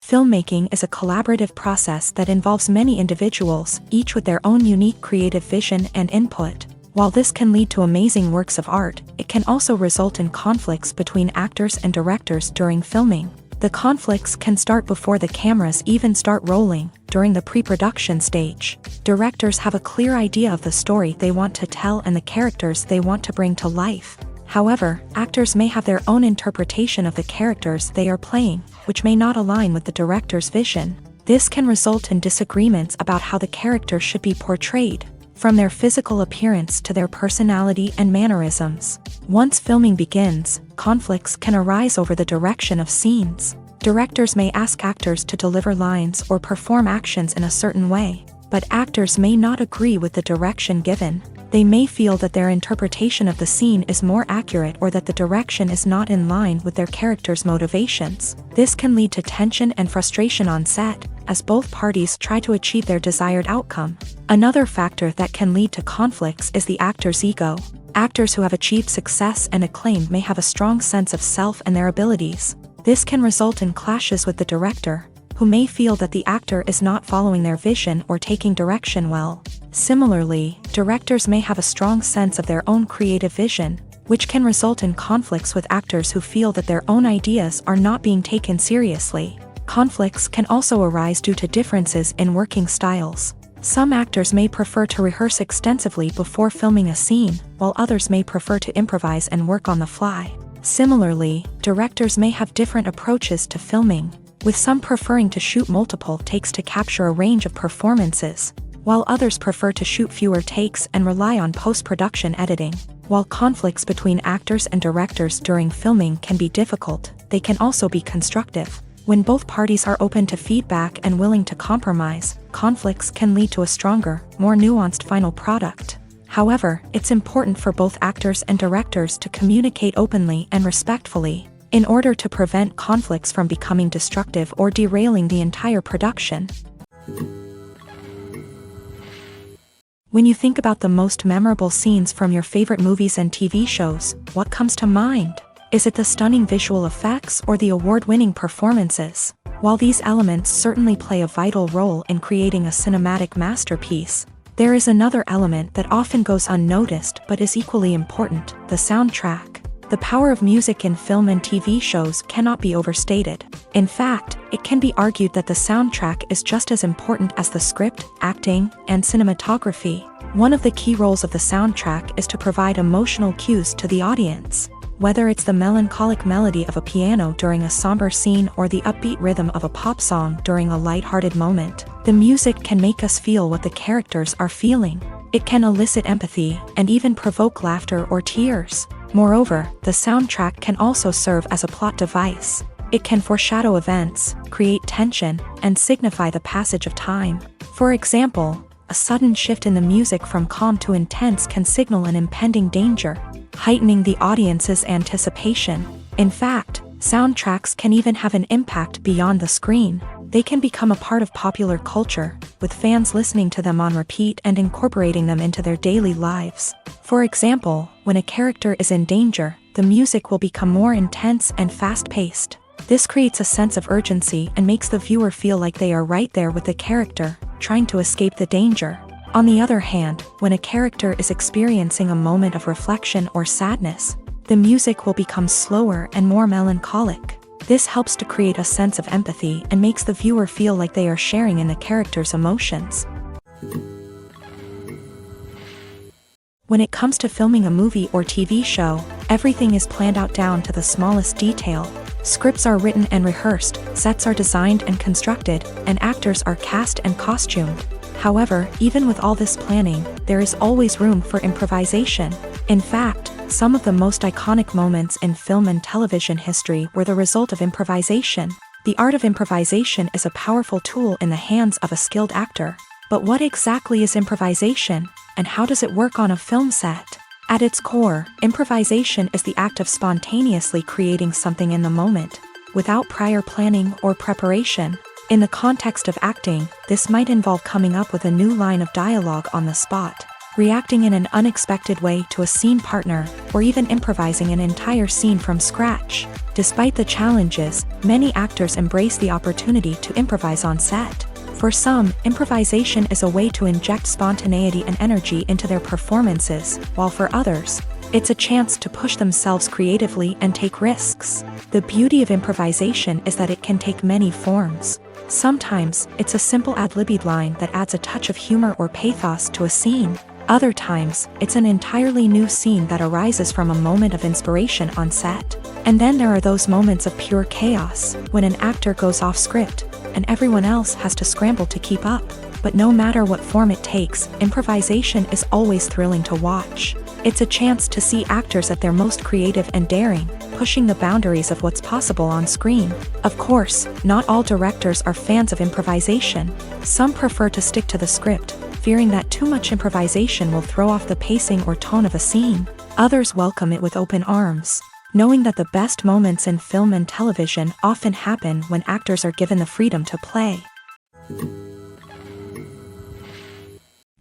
Filmmaking is a collaborative process that involves many individuals, each with their own unique creative vision and input. While this can lead to amazing works of art, it can also result in conflicts between actors and directors during filming. The conflicts can start before the cameras even start rolling, during the pre-production stage. Directors have a clear idea of the story they want to tell and the characters they want to bring to life. However, actors may have their own interpretation of the characters they are playing, which may not align with the director's vision. This can result in disagreements about how the character should be portrayed, from their physical appearance to their personality and mannerisms. Once filming begins, conflicts can arise over the direction of scenes. Directors may ask actors to deliver lines or perform actions in a certain way, but actors may not agree with the direction given. They may feel that their interpretation of the scene is more accurate or that the direction is not in line with their character's motivations. This can lead to tension and frustration on set, as both parties try to achieve their desired outcome. Another factor that can lead to conflicts is the actor's ego. Actors who have achieved success and acclaim may have a strong sense of self and their abilities. This can result in clashes with the director, who may feel that the actor is not following their vision or taking direction well. Similarly, directors may have a strong sense of their own creative vision, which can result in conflicts with actors who feel that their own ideas are not being taken seriously. Conflicts can also arise due to differences in working styles. Some actors may prefer to rehearse extensively before filming a scene, while others may prefer to improvise and work on the fly. Similarly, directors may have different approaches to filming, with some preferring to shoot multiple takes to capture a range of performances, while others prefer to shoot fewer takes and rely on post-production editing. While conflicts between actors and directors during filming can be difficult, they can also be constructive. When both parties are open to feedback and willing to compromise, conflicts can lead to a stronger, more nuanced final product. However, it's important for both actors and directors to communicate openly and respectfully, in order to prevent conflicts from becoming destructive or derailing the entire production. When you think about the most memorable scenes from your favorite movies and TV shows, what comes to mind? Is it the stunning visual effects or the award-winning performances? While these elements certainly play a vital role in creating a cinematic masterpiece, there is another element that often goes unnoticed but is equally important: the soundtrack. The power of music in film and TV shows cannot be overstated. In fact, it can be argued that the soundtrack is just as important as the script, acting, and cinematography. One of the key roles of the soundtrack is to provide emotional cues to the audience. Whether it's the melancholic melody of a piano during a somber scene or the upbeat rhythm of a pop song during a lighthearted moment, the music can make us feel what the characters are feeling. It can elicit empathy and even provoke laughter or tears. Moreover, the soundtrack can also serve as a plot device. It can foreshadow events, create tension, and signify the passage of time. For example, a sudden shift in the music from calm to intense can signal an impending danger, heightening the audience's anticipation. In fact, soundtracks can even have an impact beyond the screen. They can become a part of popular culture, with fans listening to them on repeat and incorporating them into their daily lives. For example, when a character is in danger, the music will become more intense and fast-paced. This creates a sense of urgency and makes the viewer feel like they are right there with the character, trying to escape the danger. On the other hand, when a character is experiencing a moment of reflection or sadness, the music will become slower and more melancholic. This helps to create a sense of empathy and makes the viewer feel like they are sharing in the character's emotions. When it comes to filming a movie or TV show, everything is planned out down to the smallest detail. Scripts are written and rehearsed, sets are designed and constructed, and actors are cast and costumed. However, even with all this planning, there is always room for improvisation. In fact, some of the most iconic moments in film and television history were the result of improvisation. The art of improvisation is a powerful tool in the hands of a skilled actor. But what exactly is improvisation, and how does it work on a film set? At its core, improvisation is the act of spontaneously creating something in the moment, without prior planning or preparation. In the context of acting, this might involve coming up with a new line of dialogue on the spot, reacting in an unexpected way to a scene partner, or even improvising an entire scene from scratch. Despite the challenges, many actors embrace the opportunity to improvise on set. For some, improvisation is a way to inject spontaneity and energy into their performances, while for others, it's a chance to push themselves creatively and take risks. The beauty of improvisation is that it can take many forms. Sometimes, it's a simple ad-libbed line that adds a touch of humor or pathos to a scene. Other times, it's an entirely new scene that arises from a moment of inspiration on set. And then there are those moments of pure chaos, when an actor goes off script, and everyone else has to scramble to keep up. But no matter what form it takes, improvisation is always thrilling to watch. It's a chance to see actors at their most creative and daring, pushing the boundaries of what's possible on screen. Of course, not all directors are fans of improvisation. Some prefer to stick to the script, fearing that too much improvisation will throw off the pacing or tone of a scene. Others welcome it with open arms, knowing that the best moments in film and television often happen when actors are given the freedom to play.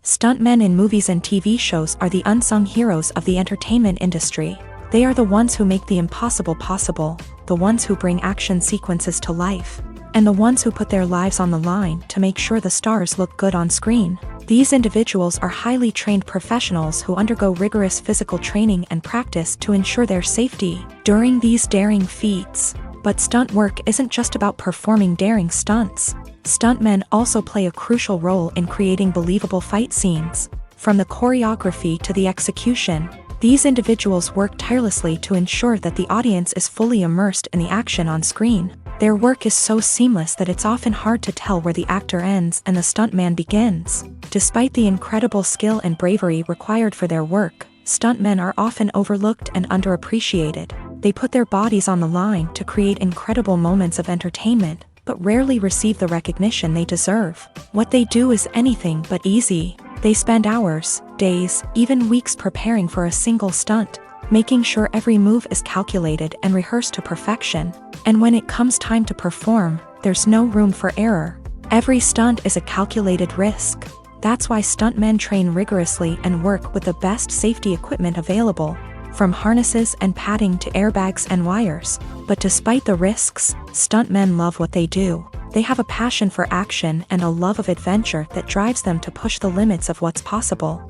Stuntmen in movies and TV shows are the unsung heroes of the entertainment industry. They are the ones who make the impossible possible, the ones who bring action sequences to life, and the ones who put their lives on the line to make sure the stars look good on screen. These individuals are highly trained professionals who undergo rigorous physical training and practice to ensure their safety during these daring feats. But stunt work isn't just about performing daring stunts. Stuntmen also play a crucial role in creating believable fight scenes. From the choreography to the execution, these individuals work tirelessly to ensure that the audience is fully immersed in the action on screen. Their work is so seamless that it's often hard to tell where the actor ends and the stuntman begins. Despite the incredible skill and bravery required for their work, stuntmen are often overlooked and underappreciated. They put their bodies on the line to create incredible moments of entertainment, but rarely receive the recognition they deserve. What they do is anything but easy. They spend hours, days, even weeks preparing for a single stunt, making sure every move is calculated and rehearsed to perfection. And when it comes time to perform, there's no room for error. Every stunt is a calculated risk. That's why stuntmen train rigorously and work with the best safety equipment available, from harnesses and padding to airbags and wires. But despite the risks, stuntmen love what they do. They have a passion for action and a love of adventure that drives them to push the limits of what's possible.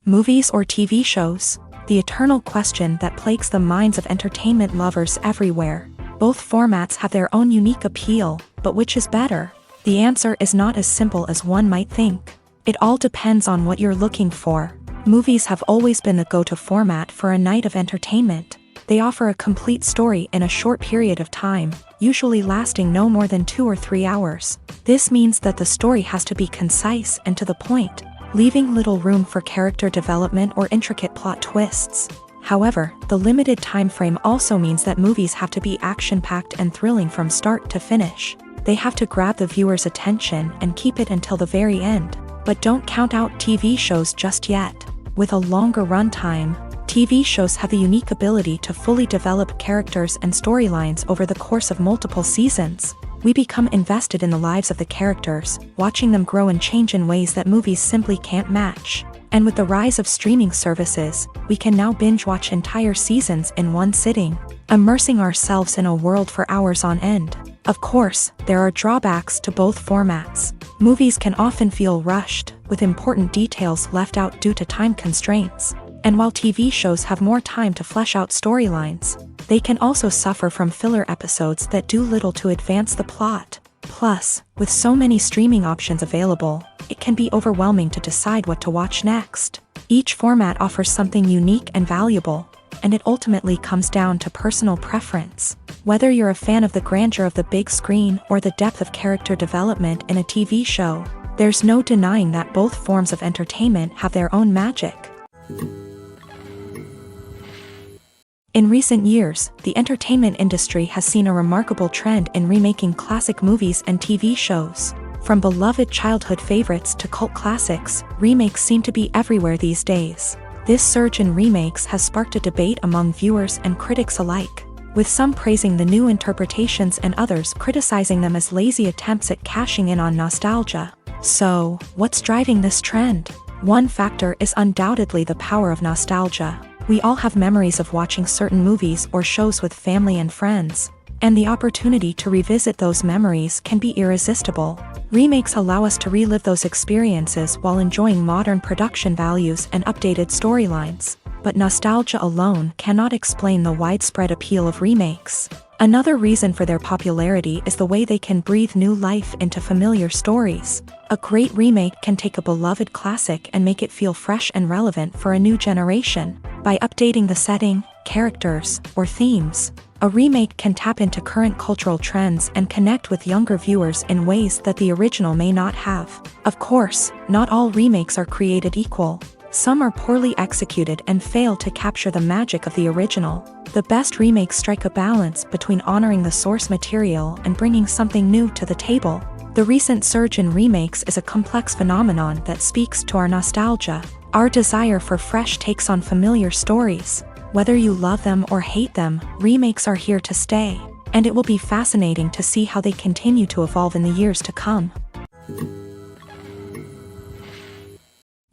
Movies or TV shows? The eternal question that plagues the minds of entertainment lovers everywhere. Both formats have their own unique appeal, but which is better? The answer is not as simple as one might think. It all depends on what you're looking for. Movies have always been the go-to format for a night of entertainment. They offer a complete story in a short period of time, usually lasting no more than 2 or 3 hours. This means that the story has to be concise and to the point, leaving little room for character development or intricate plot twists. However, the limited time frame also means that movies have to be action-packed and thrilling from start to finish. They have to grab the viewer's attention and keep it until the very end. But don't count out TV shows just yet. With a longer runtime, TV shows have the unique ability to fully develop characters and storylines over the course of multiple seasons. We become invested in the lives of the characters, watching them grow and change in ways that movies simply can't match. And with the rise of streaming services, we can now binge-watch entire seasons in one sitting, immersing ourselves in a world for hours on end. Of course, there are drawbacks to both formats. Movies can often feel rushed, with important details left out due to time constraints. And while TV shows have more time to flesh out storylines, they can also suffer from filler episodes that do little to advance the plot. Plus, with so many streaming options available, it can be overwhelming to decide what to watch next. Each format offers something unique and valuable, and it ultimately comes down to personal preference. Whether you're a fan of the grandeur of the big screen or the depth of character development in a TV show, there's no denying that both forms of entertainment have their own magic. In recent years, the entertainment industry has seen a remarkable trend in remaking classic movies and TV shows. From beloved childhood favorites to cult classics, remakes seem to be everywhere these days. This surge in remakes has sparked a debate among viewers and critics alike, with some praising the new interpretations and others criticizing them as lazy attempts at cashing in on nostalgia. So, what's driving this trend? One factor is undoubtedly the power of nostalgia. We all have memories of watching certain movies or shows with family and friends, and the opportunity to revisit those memories can be irresistible. Remakes allow us to relive those experiences while enjoying modern production values and updated storylines. But nostalgia alone cannot explain the widespread appeal of remakes. Another reason for their popularity is the way they can breathe new life into familiar stories. A great remake can take a beloved classic and make it feel fresh and relevant for a new generation. By updating the setting, characters, or themes, a remake can tap into current cultural trends and connect with younger viewers in ways that the original may not have. Of course, not all remakes are created equal. Some are poorly executed and fail to capture the magic of the original. The best remakes strike a balance between honoring the source material and bringing something new to the table. The recent surge in remakes is a complex phenomenon that speaks to our nostalgia, our desire for fresh takes on familiar stories. Whether you love them or hate them, remakes are here to stay, and it will be fascinating to see how they continue to evolve in the years to come.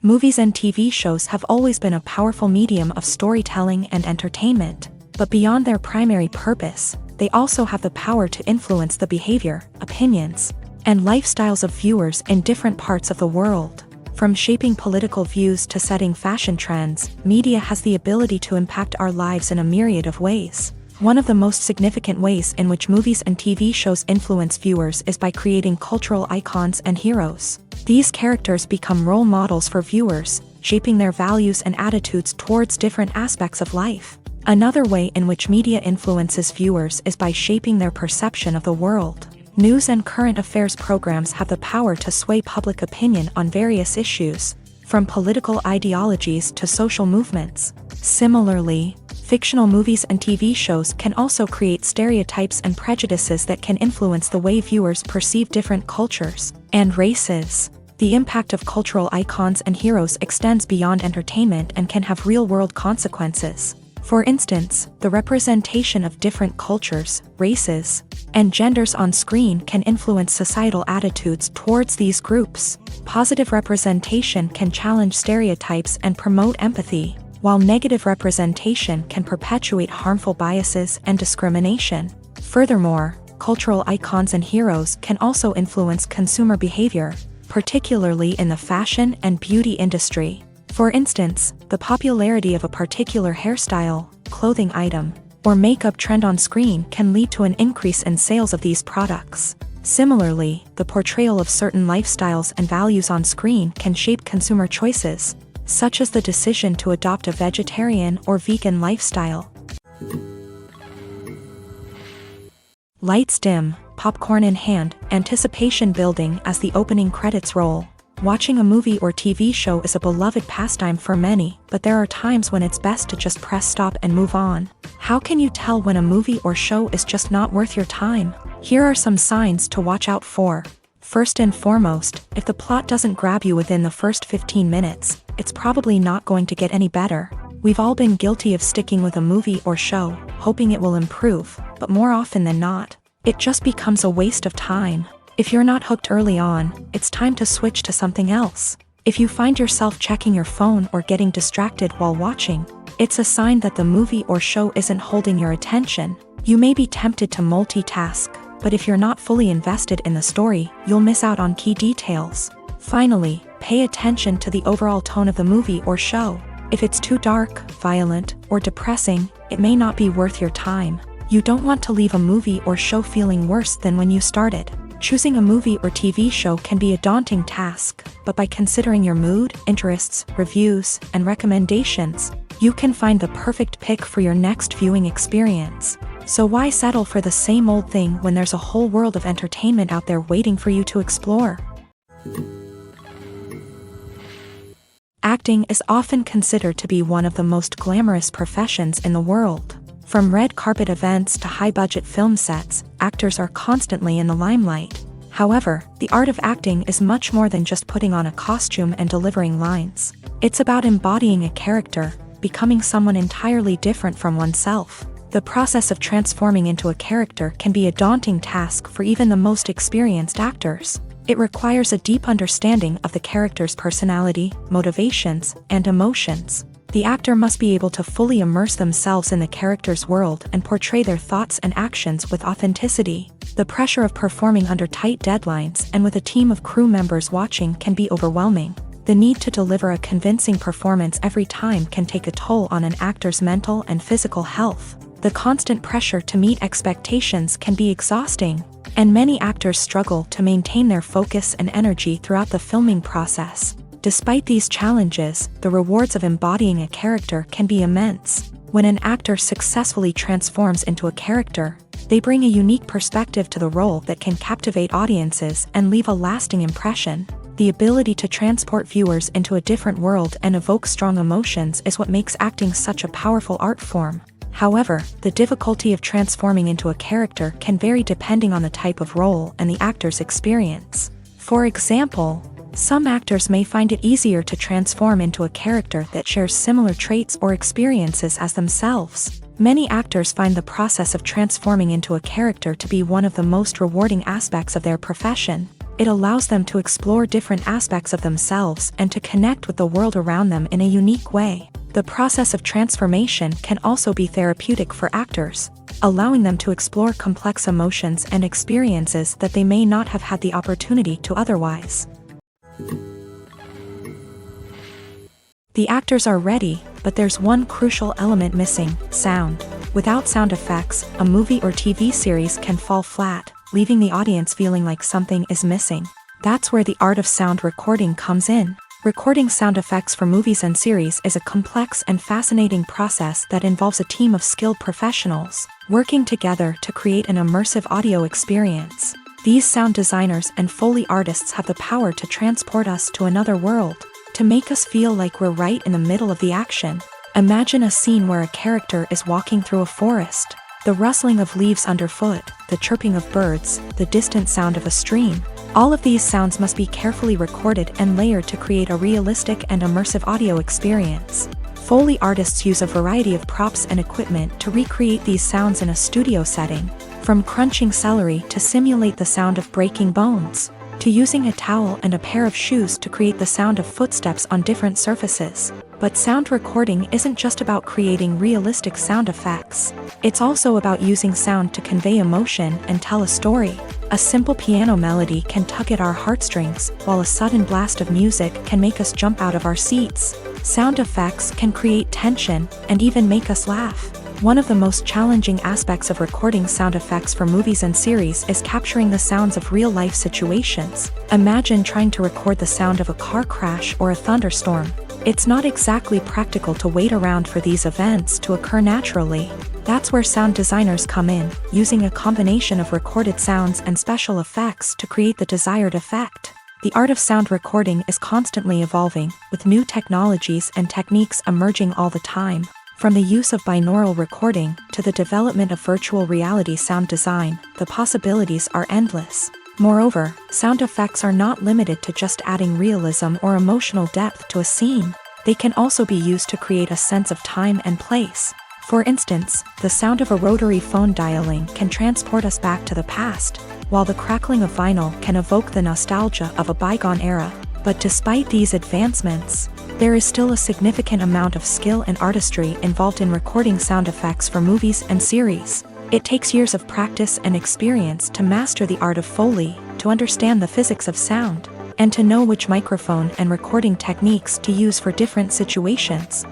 Movies and TV shows have always been a powerful medium of storytelling and entertainment, but beyond their primary purpose, they also have the power to influence the behavior, opinions, and lifestyles of viewers in different parts of the world. From shaping political views to setting fashion trends, media has the ability to impact our lives in a myriad of ways. One of the most significant ways in which movies and TV shows influence viewers is by creating cultural icons and heroes. These characters become role models for viewers, shaping their values and attitudes towards different aspects of life. Another way in which media influences viewers is by shaping their perception of the world. News and current affairs programs have the power to sway public opinion on various issues, from political ideologies to social movements. Similarly, fictional movies and TV shows can also create stereotypes and prejudices that can influence the way viewers perceive different cultures and races. The impact of cultural icons and heroes extends beyond entertainment and can have real-world consequences. For instance, the representation of different cultures, races, and genders on screen can influence societal attitudes towards these groups. Positive representation can challenge stereotypes and promote empathy, while negative representation can perpetuate harmful biases and discrimination. Furthermore, cultural icons and heroes can also influence consumer behavior, particularly in the fashion and beauty industry. For instance, the popularity of a particular hairstyle, clothing item, or makeup trend on screen can lead to an increase in sales of these products. Similarly, the portrayal of certain lifestyles and values on screen can shape consumer choices, such as the decision to adopt a vegetarian or vegan lifestyle. Lights dim, popcorn in hand, anticipation building as the opening credits roll. Watching a movie or TV show is a beloved pastime for many, but there are times when it's best to just press stop and move on. How can you tell when a movie or show is just not worth your time? Here are some signs to watch out for. First and foremost, if the plot doesn't grab you within the first 15 minutes, it's probably not going to get any better. We've all been guilty of sticking with a movie or show, hoping it will improve, but more often than not, it just becomes a waste of time. If you're not hooked early on, it's time to switch to something else. If you find yourself checking your phone or getting distracted while watching, it's a sign that the movie or show isn't holding your attention. You may be tempted to multitask, but if you're not fully invested in the story, you'll miss out on key details. Finally, pay attention to the overall tone of the movie or show. If it's too dark, violent, or depressing, it may not be worth your time. You don't want to leave a movie or show feeling worse than when you started. Choosing a movie or TV show can be a daunting task, but by considering your mood, interests, reviews, and recommendations, you can find the perfect pick for your next viewing experience. So why settle for the same old thing when there's a whole world of entertainment out there waiting for you to explore? Acting is often considered to be one of the most glamorous professions in the world. From red carpet events to high-budget film sets, actors are constantly in the limelight. However, the art of acting is much more than just putting on a costume and delivering lines. It's about embodying a character, becoming someone entirely different from oneself. The process of transforming into a character can be a daunting task for even the most experienced actors. It requires a deep understanding of the character's personality, motivations, and emotions. The actor must be able to fully immerse themselves in the character's world and portray their thoughts and actions with authenticity. The pressure of performing under tight deadlines and with a team of crew members watching can be overwhelming. The need to deliver a convincing performance every time can take a toll on an actor's mental and physical health. The constant pressure to meet expectations can be exhausting, and many actors struggle to maintain their focus and energy throughout the filming process. Despite these challenges, the rewards of embodying a character can be immense. When an actor successfully transforms into a character, they bring a unique perspective to the role that can captivate audiences and leave a lasting impression. The ability to transport viewers into a different world and evoke strong emotions is what makes acting such a powerful art form. However, the difficulty of transforming into a character can vary depending on the type of role and the actor's experience. For example, some actors may find it easier to transform into a character that shares similar traits or experiences as themselves. Many actors find the process of transforming into a character to be one of the most rewarding aspects of their profession. It allows them to explore different aspects of themselves and to connect with the world around them in a unique way. The process of transformation can also be therapeutic for actors, allowing them to explore complex emotions and experiences that they may not have had the opportunity to otherwise. The actors are ready, but there's one crucial element missing: sound. Without sound effects, a movie or TV series can fall flat, leaving the audience feeling like something is missing. That's where the art of sound recording comes in. Recording sound effects for movies and series is a complex and fascinating process that involves a team of skilled professionals working together to create an immersive audio experience. These sound designers and Foley artists have the power to transport us to another world, to make us feel like we're right in the middle of the action. Imagine a scene where a character is walking through a forest. The rustling of leaves underfoot, the chirping of birds, the distant sound of a stream. All of these sounds must be carefully recorded and layered to create a realistic and immersive audio experience. Foley artists use a variety of props and equipment to recreate these sounds in a studio setting, from crunching celery to simulate the sound of breaking bones, to using a towel and a pair of shoes to create the sound of footsteps on different surfaces. But sound recording isn't just about creating realistic sound effects. It's also about using sound to convey emotion and tell a story. A simple piano melody can tug at our heartstrings, while a sudden blast of music can make us jump out of our seats. Sound effects can create tension and even make us laugh. One of the most challenging aspects of recording sound effects for movies and series is capturing the sounds of real-life situations. Imagine trying to record the sound of a car crash or a thunderstorm. It's not exactly practical to wait around for these events to occur naturally. That's where sound designers come in, using a combination of recorded sounds and special effects to create the desired effect. The art of sound recording is constantly evolving, with new technologies and techniques emerging all the time. From the use of binaural recording to the development of virtual reality sound design, the possibilities are endless. Moreover, sound effects are not limited to just adding realism or emotional depth to a scene. They can also be used to create a sense of time and place. For instance, the sound of a rotary phone dialing can transport us back to the past, while the crackling of vinyl can evoke the nostalgia of a bygone era. But despite these advancements, there is still a significant amount of skill and artistry involved in recording sound effects for movies and series. It takes years of practice and experience to master the art of Foley, to understand the physics of sound, and to know which microphone and recording techniques to use for different situations.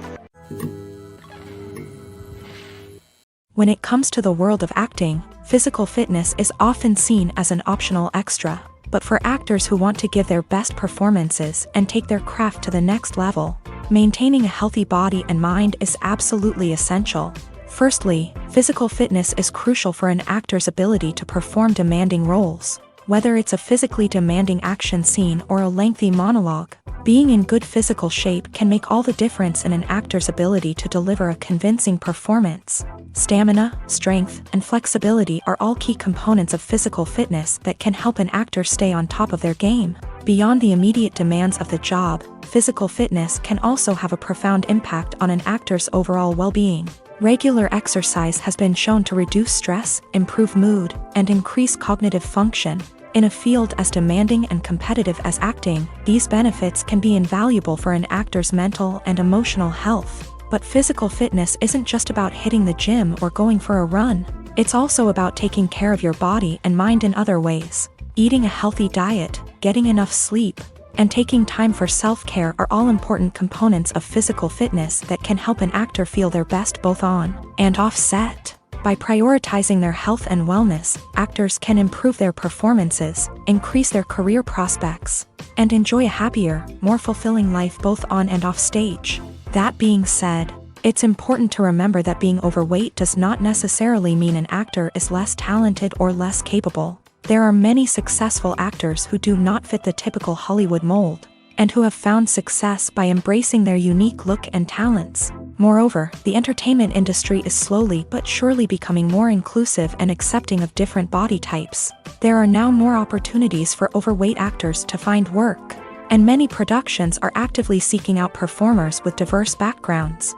When it comes to the world of acting, physical fitness is often seen as an optional extra. But for actors who want to give their best performances and take their craft to the next level, maintaining a healthy body and mind is absolutely essential. Firstly, physical fitness is crucial for an actor's ability to perform demanding roles. Whether it's a physically demanding action scene or a lengthy monologue, being in good physical shape can make all the difference in an actor's ability to deliver a convincing performance. Stamina, strength, and flexibility are all key components of physical fitness that can help an actor stay on top of their game. Beyond the immediate demands of the job, physical fitness can also have a profound impact on an actor's overall well-being. Regular exercise has been shown to reduce stress, improve mood, and increase cognitive function. In a field as demanding and competitive as acting, these benefits can be invaluable for an actor's mental and emotional health. But physical fitness isn't just about hitting the gym or going for a run. It's also about taking care of your body and mind in other ways. Eating a healthy diet, getting enough sleep, and taking time for self-care are all important components of physical fitness that can help an actor feel their best both on and off set. By prioritizing their health and wellness, actors can improve their performances, increase their career prospects, and enjoy a happier, more fulfilling life both on and off stage. That being said, it's important to remember that being overweight does not necessarily mean an actor is less talented or less capable. There are many successful actors who do not fit the typical Hollywood mold, and who have found success by embracing their unique look and talents. Moreover, the entertainment industry is slowly but surely becoming more inclusive and accepting of different body types. There are now more opportunities for overweight actors to find work, and many productions are actively seeking out performers with diverse backgrounds.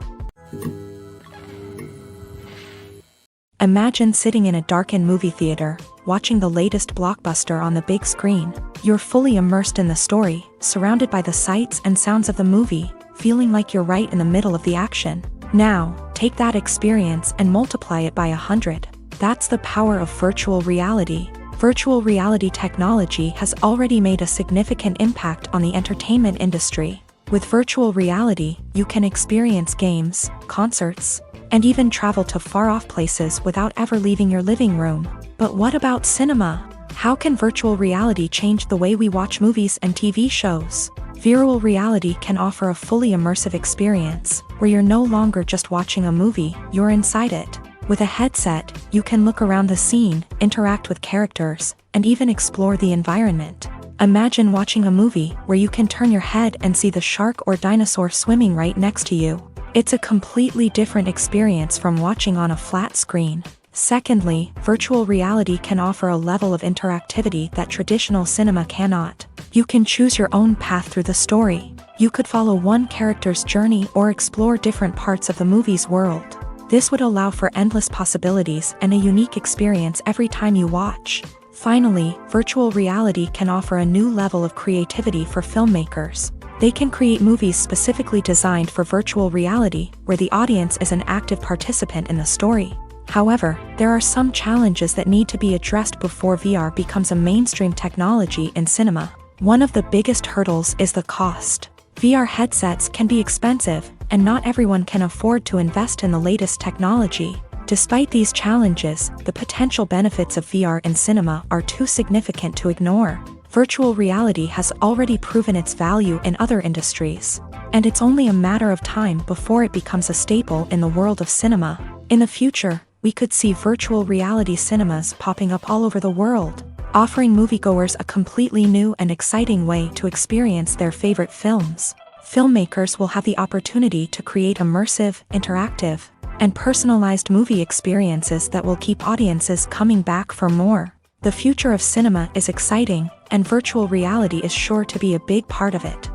Imagine sitting in a darkened movie theater, watching the latest blockbuster on the big screen. You're fully immersed in the story, surrounded by the sights and sounds of the movie, feeling like you're right in the middle of the action. Now, take that experience and multiply it by 100. That's the power of virtual reality. Virtual reality technology has already made a significant impact on the entertainment industry. With virtual reality, you can experience games, concerts, and even travel to far-off places without ever leaving your living room. But what about cinema? How can virtual reality change the way we watch movies and TV shows? Virtual reality can offer a fully immersive experience, where you're no longer just watching a movie, you're inside it. With a headset, you can look around the scene, interact with characters, and even explore the environment. Imagine watching a movie where you can turn your head and see the shark or dinosaur swimming right next to you. It's a completely different experience from watching on a flat screen. Secondly, virtual reality can offer a level of interactivity that traditional cinema cannot. You can choose your own path through the story. You could follow one character's journey or explore different parts of the movie's world. This would allow for endless possibilities and a unique experience every time you watch. Finally, virtual reality can offer a new level of creativity for filmmakers. They can create movies specifically designed for virtual reality, where the audience is an active participant in the story. However, there are some challenges that need to be addressed before VR becomes a mainstream technology in cinema. One of the biggest hurdles is the cost. VR headsets can be expensive, and not everyone can afford to invest in the latest technology. Despite these challenges, the potential benefits of VR in cinema are too significant to ignore. Virtual reality has already proven its value in other industries, and it's only a matter of time before it becomes a staple in the world of cinema. In the future, we could see virtual reality cinemas popping up all over the world. offering moviegoers a completely new and exciting way to experience their favorite films. Filmmakers will have the opportunity to create immersive, interactive, and personalized movie experiences that will keep audiences coming back for more. The future of cinema is exciting, and virtual reality is sure to be a big part of it.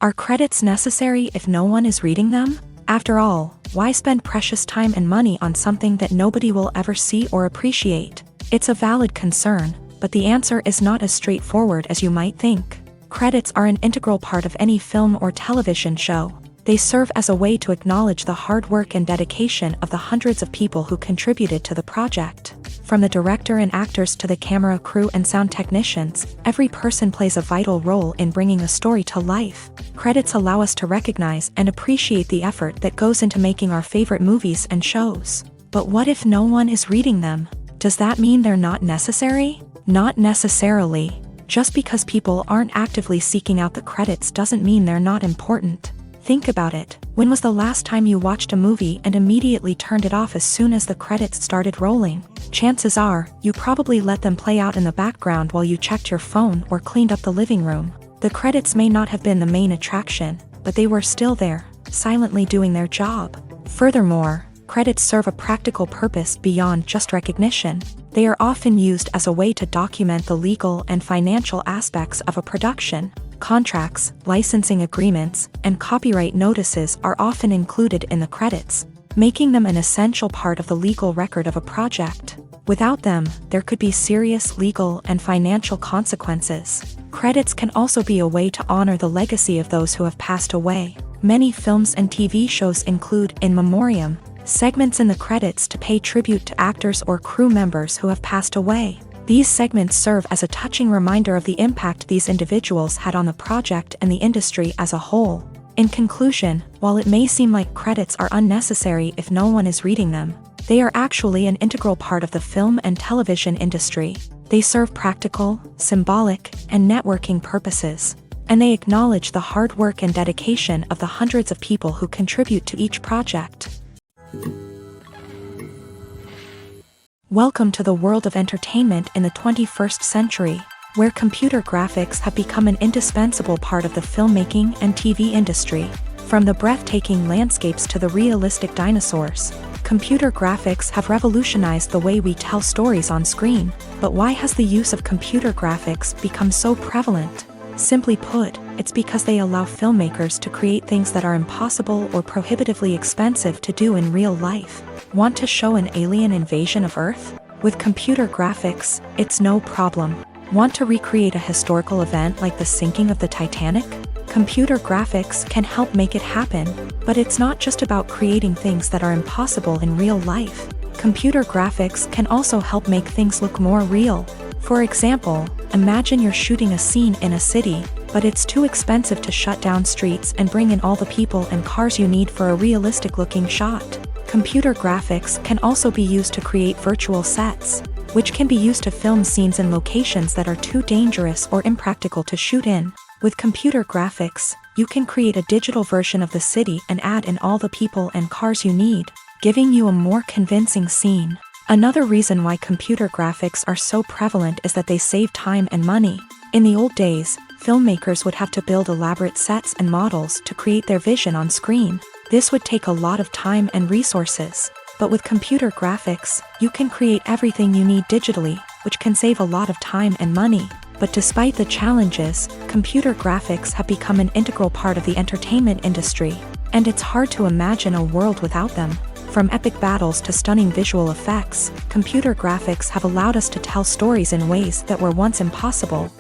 Are credits necessary if no one is reading them? After all, why spend precious time and money on something that nobody will ever see or appreciate? It's a valid concern, but the answer is not as straightforward as you might think. Credits are an integral part of any film or television show. They serve as a way to acknowledge the hard work and dedication of the hundreds of people who contributed to the project. From the director and actors to the camera crew and sound technicians, every person plays a vital role in bringing a story to life. Credits allow us to recognize and appreciate the effort that goes into making our favorite movies and shows. But what if no one is reading them? Does that mean they're not necessary? Not necessarily. Just because people aren't actively seeking out the credits doesn't mean they're not important. Think about it. When was the last time you watched a movie and immediately turned it off as soon as the credits started rolling? Chances are, you probably let them play out in the background while you checked your phone or cleaned up the living room. The credits may not have been the main attraction, but they were still there, silently doing their job. Furthermore, credits serve a practical purpose beyond just recognition. They are often used as a way to document the legal and financial aspects of a production. Contracts, licensing agreements, and copyright notices are often included in the credits, making them an essential part of the legal record of a project. Without them, there could be serious legal and financial consequences. Credits can also be a way to honor the legacy of those who have passed away. Many films and TV shows include in memoriam segments in the credits to pay tribute to actors or crew members who have passed away. These segments serve as a touching reminder of the impact these individuals had on the project and the industry as a whole. In conclusion, while it may seem like credits are unnecessary if no one is reading them, they are actually an integral part of the film and television industry. They serve practical, symbolic, and networking purposes, and they acknowledge the hard work and dedication of the hundreds of people who contribute to each project. Welcome to the world of entertainment in the 21st century, where computer graphics have become an indispensable part of the filmmaking and TV industry. From the breathtaking landscapes to the realistic dinosaurs, computer graphics have revolutionized the way we tell stories on screen. But why has the use of computer graphics become so prevalent? Simply put, it's because they allow filmmakers to create things that are impossible or prohibitively expensive to do in real life. Want to show an alien invasion of Earth? With computer graphics, it's no problem. Want to recreate a historical event like the sinking of the Titanic? Computer graphics can help make it happen, but it's not just about creating things that are impossible in real life. Computer graphics can also help make things look more real. For example, imagine you're shooting a scene in a city, but it's too expensive to shut down streets and bring in all the people and cars you need for a realistic-looking shot. Computer graphics can also be used to create virtual sets, which can be used to film scenes in locations that are too dangerous or impractical to shoot in. With computer graphics, you can create a digital version of the city and add in all the people and cars you need, giving you a more convincing scene. Another reason why computer graphics are so prevalent is that they save time and money. In the old days, filmmakers would have to build elaborate sets and models to create their vision on screen. This would take a lot of time and resources. But with computer graphics, you can create everything you need digitally, which can save a lot of time and money. But despite the challenges, computer graphics have become an integral part of the entertainment industry, and it's hard to imagine a world without them. From epic battles to stunning visual effects, computer graphics have allowed us to tell stories in ways that were once impossible.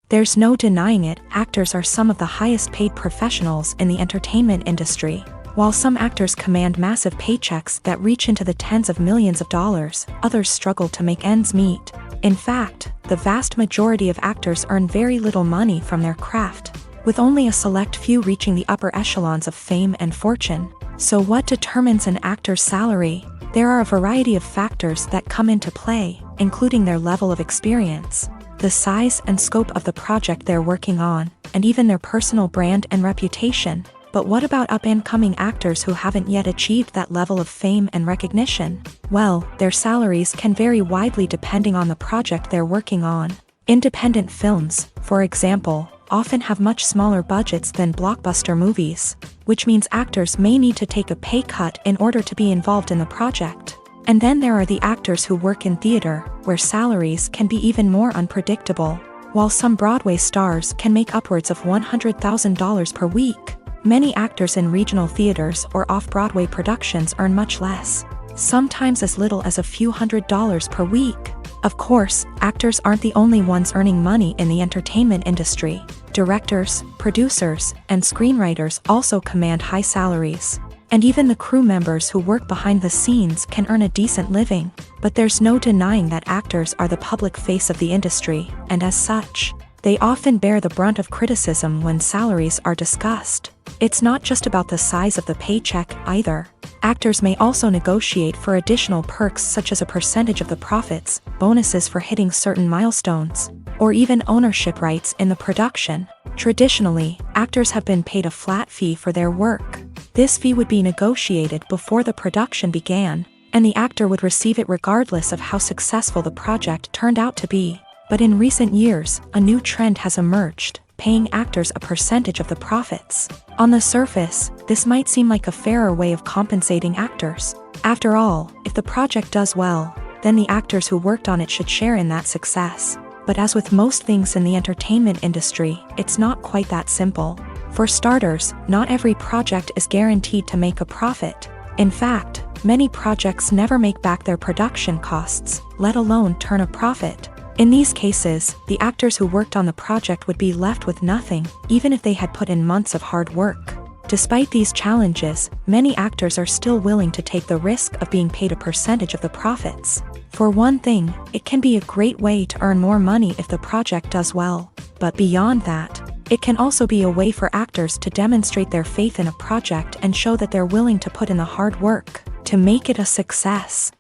There's no denying it, actors are some of the highest paid professionals in the entertainment industry. While some actors command massive paychecks that reach into the tens of millions of dollars, others struggle to make ends meet. In fact, the vast majority of actors earn very little money from their craft, with only a select few reaching the upper echelons of fame and fortune. So what determines an actor's salary? There are a variety of factors that come into play, including their level of experience, the size and scope of the project they're working on, and even their personal brand and reputation. But what about up-and-coming actors who haven't yet achieved that level of fame and recognition? Well, their salaries can vary widely depending on the project they're working on. Independent films, for example, often have much smaller budgets than blockbuster movies, which means actors may need to take a pay cut in order to be involved in the project. And then there are the actors who work in theater, where salaries can be even more unpredictable. While some Broadway stars can make upwards of $100,000 per week, many actors in regional theaters or off-Broadway productions earn much less, sometimes as little as a few $100s per week. Of course, actors aren't the only ones earning money in the entertainment industry. Directors, producers, and screenwriters also command high salaries. And even the crew members who work behind the scenes can earn a decent living. But there's no denying that actors are the public face of the industry, and as such, they often bear the brunt of criticism when salaries are discussed. It's not just about the size of the paycheck either. Actors may also negotiate for additional perks such as a percentage of the profits, bonuses for hitting certain milestones, or even ownership rights in the production. Traditionally, actors have been paid a flat fee for their work. This fee would be negotiated before the production began, and the actor would receive it regardless of how successful the project turned out to be. But in recent years, a new trend has emerged, paying actors a percentage of the profits. On the surface, this might seem like a fairer way of compensating actors. After all, if the project does well, then the actors who worked on it should share in that success. But as with most things in the entertainment industry, it's not quite that simple. For starters, not every project is guaranteed to make a profit. In fact, many projects never make back their production costs, let alone turn a profit. In these cases, the actors who worked on the project would be left with nothing, even if they had put in months of hard work. Despite these challenges, many actors are still willing to take the risk of being paid a percentage of the profits. For one thing, it can be a great way to earn more money if the project does well. But beyond that, it can also be a way for actors to demonstrate their faith in a project and show that they're willing to put in the hard work to make it a success.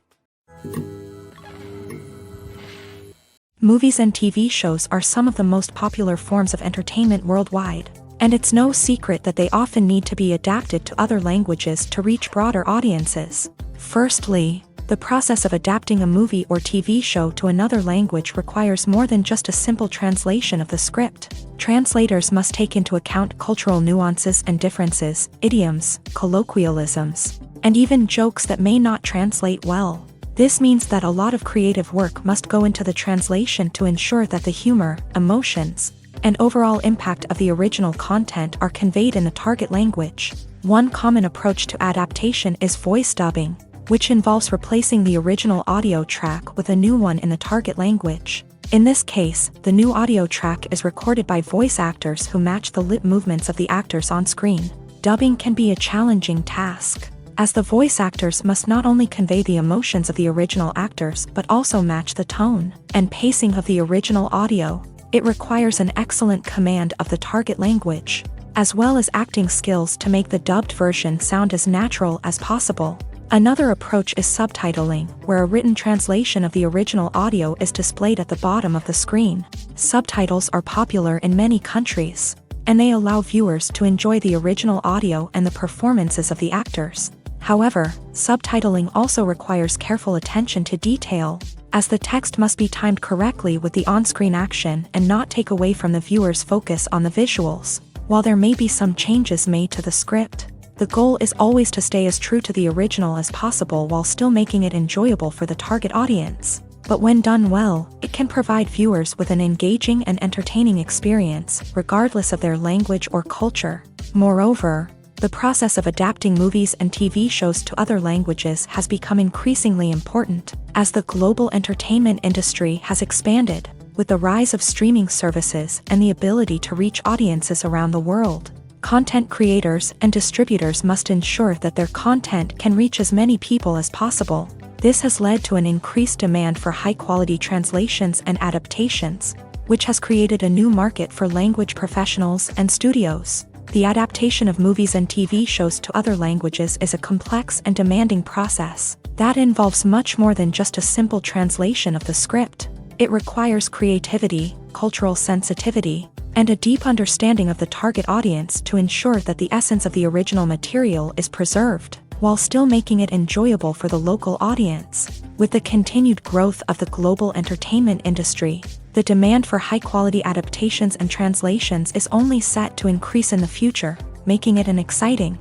Movies and TV shows are some of the most popular forms of entertainment worldwide, and it's no secret that they often need to be adapted to other languages to reach broader audiences. Firstly, the process of adapting a movie or TV show to another language requires more than just a simple translation of the script. Translators must take into account cultural nuances and differences, idioms, colloquialisms, and even jokes that may not translate well. This means that a lot of creative work must go into the translation to ensure that the humor, emotions, and overall impact of the original content are conveyed in the target language. One common approach to adaptation is voice dubbing, which involves replacing the original audio track with a new one in the target language. In this case, the new audio track is recorded by voice actors who match the lip movements of the actors on screen. Dubbing can be a challenging task, as the voice actors must not only convey the emotions of the original actors but also match the tone and pacing of the original audio. It requires an excellent command of the target language, as well as acting skills to make the dubbed version sound as natural as possible. Another approach is subtitling, where a written translation of the original audio is displayed at the bottom of the screen. Subtitles are popular in many countries, and they allow viewers to enjoy the original audio and the performances of the actors. However, subtitling also requires careful attention to detail, as the text must be timed correctly with the on-screen action and not take away from the viewer's focus on the visuals. While there may be some changes made to the script, the goal is always to stay as true to the original as possible while still making it enjoyable for the target audience. But when done well, it can provide viewers with an engaging and entertaining experience, regardless of their language or culture. Moreover, the process of adapting movies and TV shows to other languages has become increasingly important, as the global entertainment industry has expanded, with the rise of streaming services and the ability to reach audiences around the world. Content creators and distributors must ensure that their content can reach as many people as possible. This has led to an increased demand for high-quality translations and adaptations, which has created a new market for language professionals and studios. The adaptation of movies and TV shows to other languages is a complex and demanding process that involves much more than just a simple translation of the script. It requires creativity, cultural sensitivity, and a deep understanding of the target audience to ensure that the essence of the original material is preserved, while still making it enjoyable for the local audience. With the continued growth of the global entertainment industry, the demand for high-quality adaptations and translations is only set to increase in the future, making it an exciting.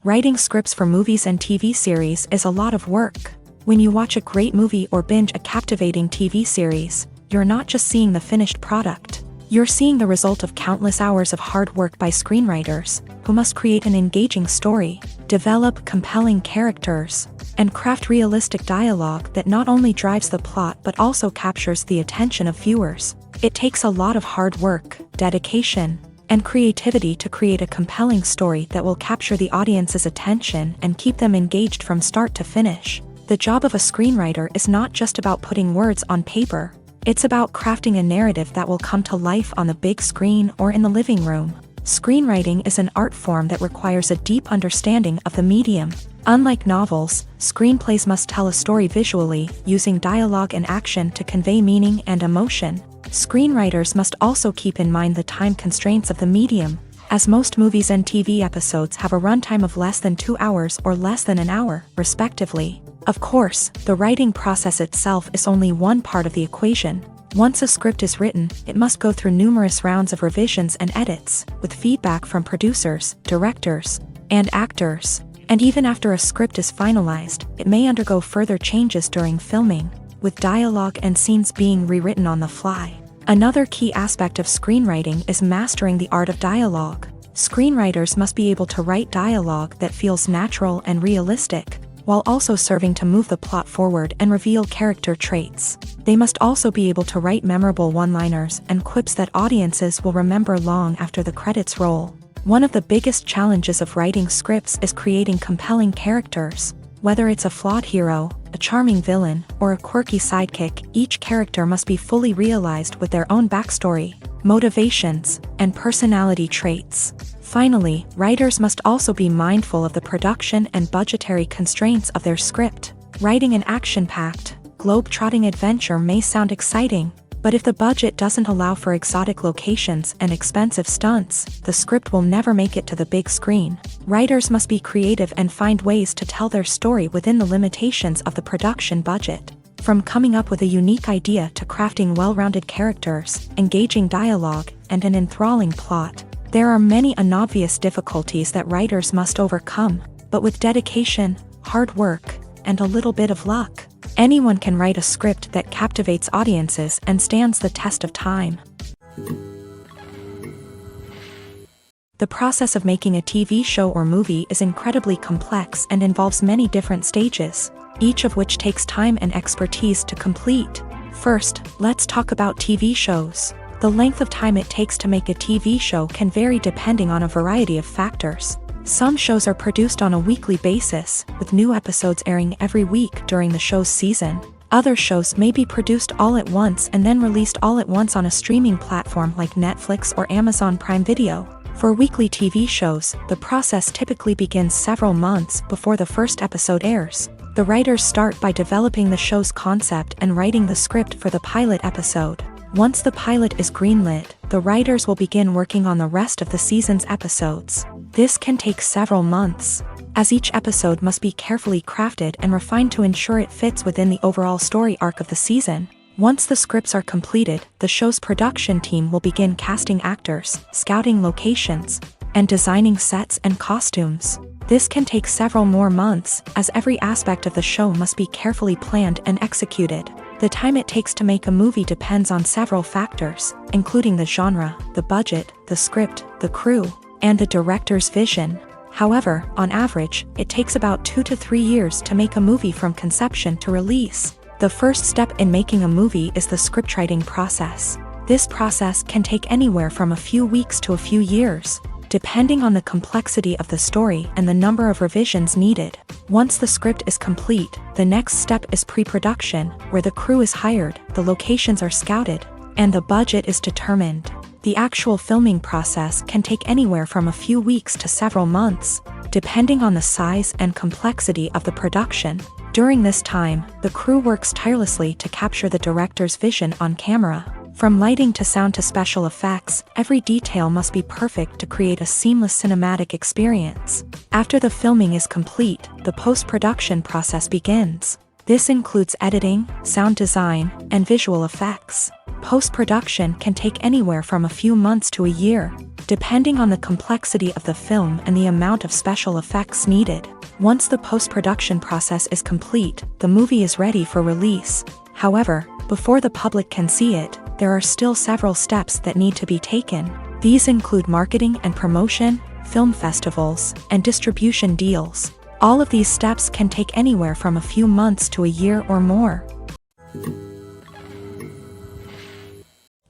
Writing scripts for movies and TV series is a lot of work. When you watch a great movie or binge a captivating TV series, you're not just seeing the finished product. You're seeing the result of countless hours of hard work by screenwriters, who must create an engaging story, develop compelling characters, and craft realistic dialogue that not only drives the plot but also captures the attention of viewers. It takes a lot of hard work, dedication, and creativity to create a compelling story that will capture the audience's attention and keep them engaged from start to finish. The job of a screenwriter is not just about putting words on paper. It's about crafting a narrative that will come to life on the big screen or in the living room. Screenwriting is an art form that requires a deep understanding of the medium. Unlike novels, screenplays must tell a story visually, using dialogue and action to convey meaning and emotion. Screenwriters must also keep in mind the time constraints of the medium, as most movies and TV episodes have a runtime of less than 2 hours or less than an hour, respectively. Of course, the writing process itself is only one part of the equation. Once a script is written, it must go through numerous rounds of revisions and edits, with feedback from producers, directors, and actors. And even after a script is finalized, it may undergo further changes during filming, with dialogue and scenes being rewritten on the fly. Another key aspect of screenwriting is mastering the art of dialogue. Screenwriters must be able to write dialogue that feels natural and realistic, while also serving to move the plot forward and reveal character traits. They must also be able to write memorable one-liners and quips that audiences will remember long after the credits roll. One of the biggest challenges of writing scripts is creating compelling characters. Whether it's a flawed hero, a charming villain, or a quirky sidekick, each character must be fully realized with their own backstory, motivations, and personality traits. Finally, writers must also be mindful of the production and budgetary constraints of their script. Writing an action-packed, globe-trotting adventure may sound exciting, but if the budget doesn't allow for exotic locations and expensive stunts, the script will never make it to the big screen. Writers must be creative and find ways to tell their story within the limitations of the production budget. From coming up with a unique idea to crafting well-rounded characters, engaging dialogue, and an enthralling plot, there are many unobvious difficulties that writers must overcome, but with dedication, hard work, and a little bit of luck, anyone can write a script that captivates audiences and stands the test of time. The process of making a TV show or movie is incredibly complex and involves many different stages, each of which takes time and expertise to complete. First, let's talk about TV shows. The length of time it takes to make a TV show can vary depending on a variety of factors. Some shows are produced on a weekly basis, with new episodes airing every week during the show's season. Other shows may be produced all at once and then released all at once on a streaming platform like Netflix or Amazon Prime Video. For weekly TV shows, the process typically begins several months before the first episode airs. The writers start by developing the show's concept and writing the script for the pilot episode. Once the pilot is greenlit, the writers will begin working on the rest of the season's episodes. This can take several months, as each episode must be carefully crafted and refined to ensure it fits within the overall story arc of the season. Once the scripts are completed, the show's production team will begin casting actors, scouting locations, and designing sets and costumes. This can take several more months, as every aspect of the show must be carefully planned and executed. The time it takes to make a movie depends on several factors, including the genre, the budget, the script, the crew, and the director's vision. However, on average, it takes about 2 to 3 years to make a movie from conception to release. The first step in making a movie is the scriptwriting process. This process can take anywhere from a few weeks to a few years, depending on the complexity of the story and the number of revisions needed. Once the script is complete, the next step is pre-production, where the crew is hired, the locations are scouted, and the budget is determined. The actual filming process can take anywhere from a few weeks to several months, depending on the size and complexity of the production. During this time, the crew works tirelessly to capture the director's vision on camera. From lighting to sound to special effects, every detail must be perfect to create a seamless cinematic experience. After the filming is complete, the post-production process begins. This includes editing, sound design, and visual effects. Post-production can take anywhere from a few months to a year, depending on the complexity of the film and the amount of special effects needed. Once the post-production process is complete, the movie is ready for release. However, before the public can see it, there are still several steps that need to be taken. These include marketing and promotion, film festivals, and distribution deals. All of these steps can take anywhere from a few months to a year or more.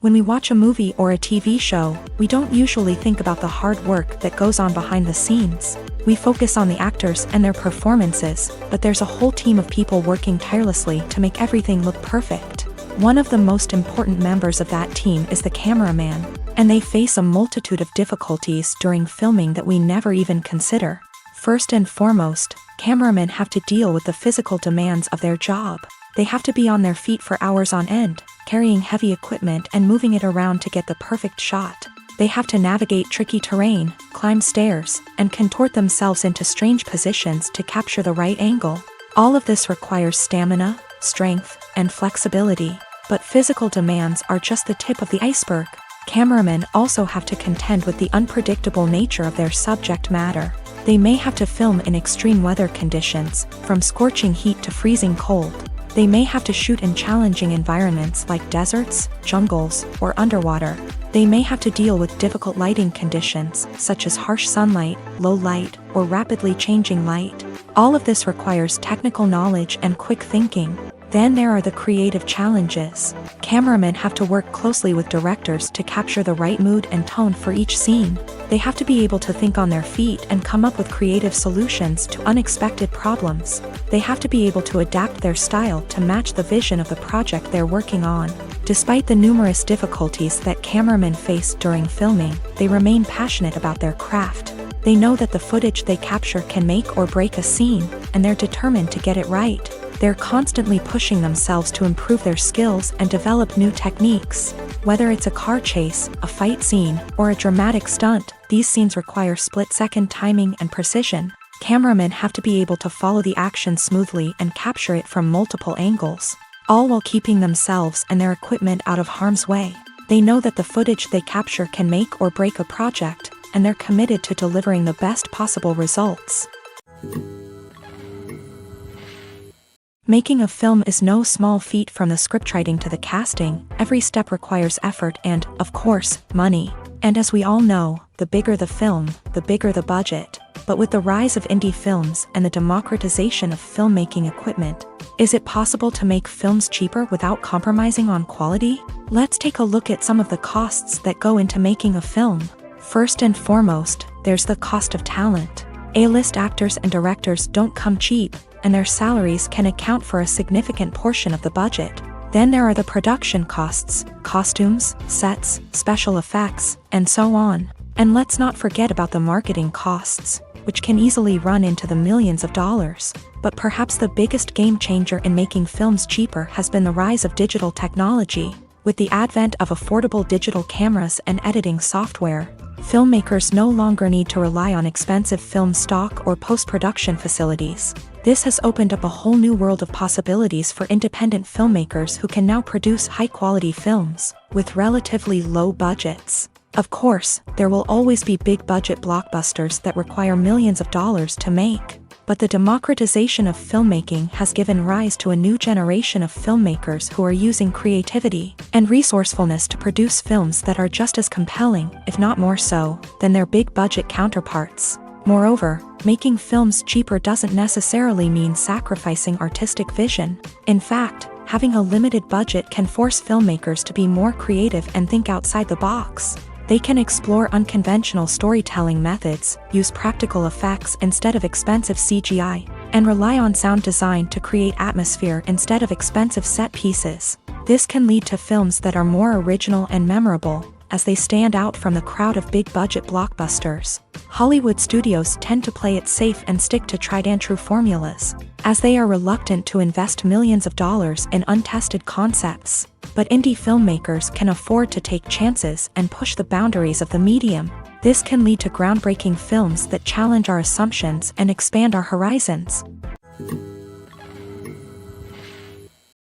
When we watch a movie or a TV show, we don't usually think about the hard work that goes on behind the scenes. We focus on the actors and their performances, but there's a whole team of people working tirelessly to make everything look perfect. One of the most important members of that team is the cameraman, and they face a multitude of difficulties during filming that we never even consider. First and foremost, cameramen have to deal with the physical demands of their job. They have to be on their feet for hours on end, carrying heavy equipment and moving it around to get the perfect shot. They have to navigate tricky terrain, climb stairs, and contort themselves into strange positions to capture the right angle. All of this requires stamina, strength, and flexibility. But physical demands are just the tip of the iceberg. Cameramen also have to contend with the unpredictable nature of their subject matter. They may have to film in extreme weather conditions, from scorching heat to freezing cold. They may have to shoot in challenging environments like deserts, jungles, or underwater. They may have to deal with difficult lighting conditions, such as harsh sunlight, low light, or rapidly changing light. All of this requires technical knowledge and quick thinking. Then there are the creative challenges. Cameramen have to work closely with directors to capture the right mood and tone for each scene. They have to be able to think on their feet and come up with creative solutions to unexpected problems. They have to be able to adapt their style to match the vision of the project they're working on. Despite the numerous difficulties that cameramen face during filming, they remain passionate about their craft. They know that the footage they capture can make or break a scene, and they're determined to get it right. They're constantly pushing themselves to improve their skills and develop new techniques. Whether it's a car chase, a fight scene, or a dramatic stunt, these scenes require split-second timing and precision. Cameramen have to be able to follow the action smoothly and capture it from multiple angles, all while keeping themselves and their equipment out of harm's way. They know that the footage they capture can make or break a project, and they're committed to delivering the best possible results. Making a film is no small feat. From the scriptwriting to the casting. Every step requires effort and, of course, money. And as we all know, the bigger the film, the bigger the budget. But with the rise of indie films and the democratization of filmmaking equipment, is it possible to make films cheaper without compromising on quality? Let's take a look at some of the costs that go into making a film. First and foremost, there's the cost of talent. A-list actors and directors don't come cheap, and their salaries can account for a significant portion of the budget. Then there are the production costs, costumes, sets, special effects, and so on. And let's not forget about the marketing costs, which can easily run into the millions of dollars. But perhaps the biggest game changer in making films cheaper has been the rise of digital technology. With the advent of affordable digital cameras and editing software, filmmakers no longer need to rely on expensive film stock or post-production facilities. This has opened up a whole new world of possibilities for independent filmmakers who can now produce high-quality films with relatively low budgets. Of course, there will always be big-budget blockbusters that require millions of dollars to make. But the democratization of filmmaking has given rise to a new generation of filmmakers who are using creativity and resourcefulness to produce films that are just as compelling, if not more so, than their big-budget counterparts. Moreover, making films cheaper doesn't necessarily mean sacrificing artistic vision. In fact, having a limited budget can force filmmakers to be more creative and think outside the box. They can explore unconventional storytelling methods, use practical effects instead of expensive CGI, and rely on sound design to create atmosphere instead of expensive set pieces. This can lead to films that are more original and memorable, as they stand out from the crowd of big-budget blockbusters. Hollywood studios tend to play it safe and stick to tried-and-true formulas, as they are reluctant to invest millions of dollars in untested concepts. But indie filmmakers can afford to take chances and push the boundaries of the medium. This can lead to groundbreaking films that challenge our assumptions and expand our horizons.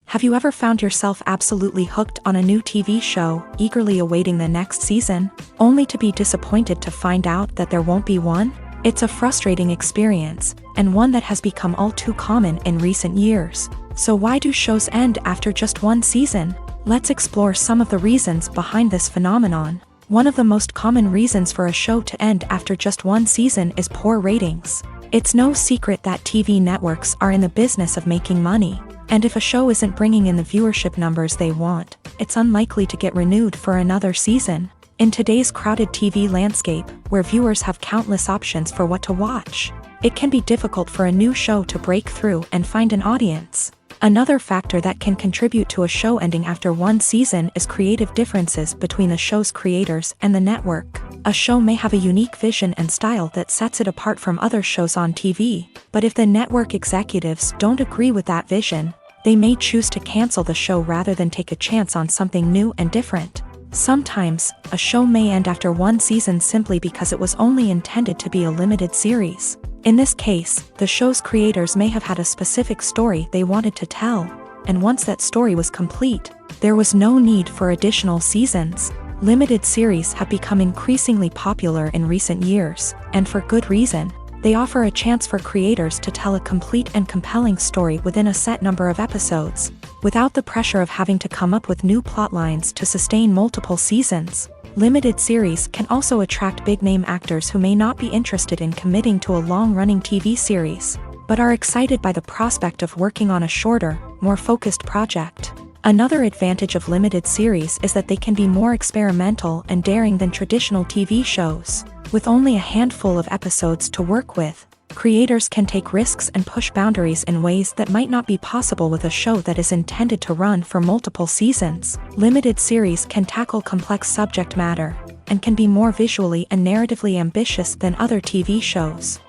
Have you ever found yourself absolutely hooked on a new TV show, eagerly awaiting the next season, only to be disappointed to find out that there won't be one? It's a frustrating experience, and one that has become all too common in recent years. So why do shows end after just one season? Let's explore some of the reasons behind this phenomenon. One of the most common reasons for a show to end after just one season is poor ratings. It's no secret that TV networks are in the business of making money. And if a show isn't bringing in the viewership numbers they want, it's unlikely to get renewed for another season. In today's crowded TV landscape, where viewers have countless options for what to watch, it can be difficult for a new show to break through and find an audience. Another factor that can contribute to a show ending after one season is creative differences between the show's creators and the network. A show may have a unique vision and style that sets it apart from other shows on TV, but if the network executives don't agree with that vision, they may choose to cancel the show rather than take a chance on something new and different. Sometimes, a show may end after one season simply because it was only intended to be a limited series. In this case, the show's creators may have had a specific story they wanted to tell, and once that story was complete, there was no need for additional seasons. Limited series have become increasingly popular in recent years, and for good reason. They offer a chance for creators to tell a complete and compelling story within a set number of episodes, without the pressure of having to come up with new plotlines to sustain multiple seasons. Limited series can also attract big-name actors who may not be interested in committing to a long-running TV series, but are excited by the prospect of working on a shorter, more focused project. Another advantage of limited series is that they can be more experimental and daring than traditional TV shows. With only a handful of episodes to work with, creators can take risks and push boundaries in ways that might not be possible with a show that is intended to run for multiple seasons. Limited series can tackle complex subject matter, and can be more visually and narratively ambitious than other TV shows.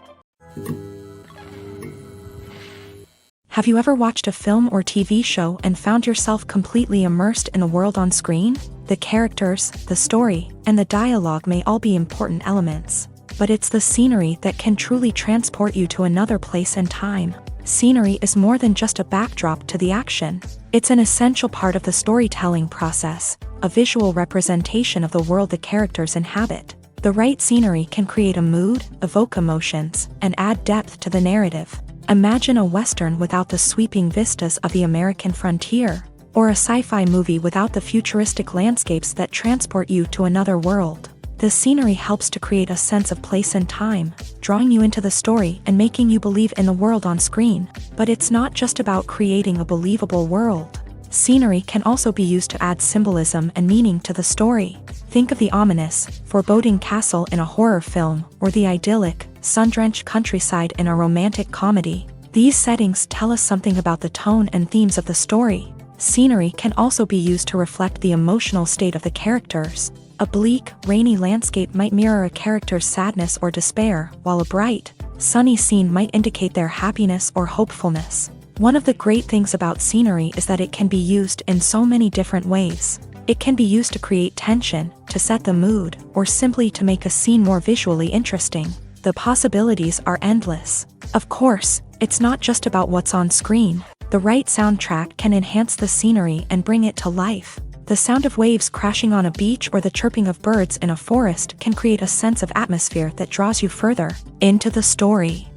Have you ever watched a film or TV show and found yourself completely immersed in the world on screen? The characters, the story, and the dialogue may all be important elements, but it's the scenery that can truly transport you to another place and time. Scenery is more than just a backdrop to the action. It's an essential part of the storytelling process, a visual representation of the world the characters inhabit. The right scenery can create a mood, evoke emotions, and add depth to the narrative. Imagine a Western without the sweeping vistas of the American frontier, or a sci-fi movie without the futuristic landscapes that transport you to another world. The scenery helps to create a sense of place and time, drawing you into the story and making you believe in the world on screen. But it's not just about creating a believable world. Scenery can also be used to add symbolism and meaning to the story. Think of the ominous, foreboding castle in a horror film, or the idyllic, sun-drenched countryside in a romantic comedy. These settings tell us something about the tone and themes of the story. Scenery can also be used to reflect the emotional state of the characters. A bleak, rainy landscape might mirror a character's sadness or despair, while a bright, sunny scene might indicate their happiness or hopefulness. One of the great things about scenery is that it can be used in so many different ways. It can be used to create tension, to set the mood, or simply to make a scene more visually interesting. The possibilities are endless. Of course, it's not just about what's on screen. The right soundtrack can enhance the scenery and bring it to life. The sound of waves crashing on a beach or the chirping of birds in a forest can create a sense of atmosphere that draws you further into the story.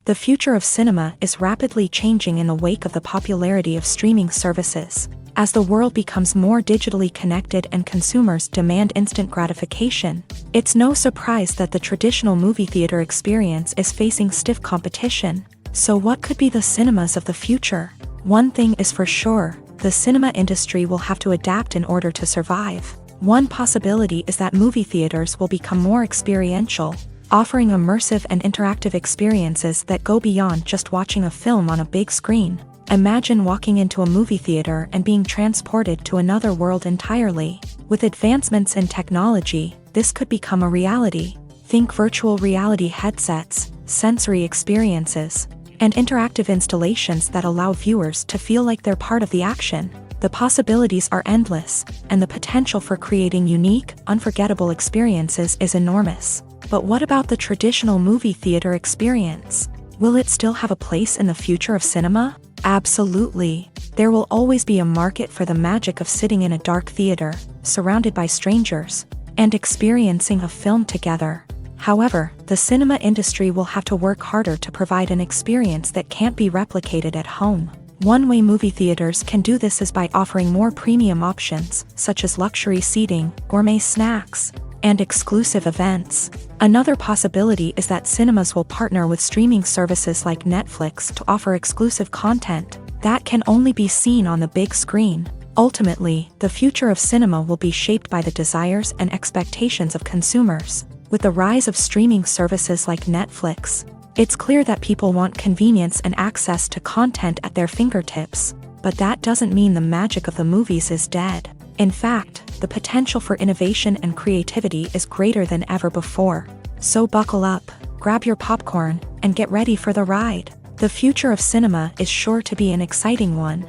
The future of cinema is rapidly changing in the wake of the popularity of streaming services. As the world becomes more digitally connected and consumers demand instant gratification, it's no surprise that the traditional movie theater experience is facing stiff competition. So what could be the cinemas of the future? One thing is for sure, the cinema industry will have to adapt in order to survive. One possibility is that movie theaters will become more experiential, offering immersive and interactive experiences that go beyond just watching a film on a big screen. Imagine walking into a movie theater and being transported to another world entirely. With advancements in technology, this could become a reality. Think virtual reality headsets, sensory experiences, and interactive installations that allow viewers to feel like they're part of the action. The possibilities are endless, and the potential for creating unique, unforgettable experiences is enormous. But what about the traditional movie theater experience? Will it still have a place in the future of cinema? Absolutely. There will always be a market for the magic of sitting in a dark theater, surrounded by strangers, and experiencing a film together. However, the cinema industry will have to work harder to provide an experience that can't be replicated at home. One way movie theaters can do this is by offering more premium options, such as luxury seating, gourmet snacks, and exclusive events. Another possibility is that cinemas will partner with streaming services like Netflix to offer exclusive content that can only be seen on the big screen. Ultimately, the future of cinema will be shaped by the desires and expectations of consumers. With the rise of streaming services like Netflix, it's clear that people want convenience and access to content at their fingertips. But that doesn't mean the magic of the movies is dead. In fact, the potential for innovation and creativity is greater than ever before. So buckle up, grab your popcorn, and get ready for the ride. The future of cinema is sure to be an exciting one.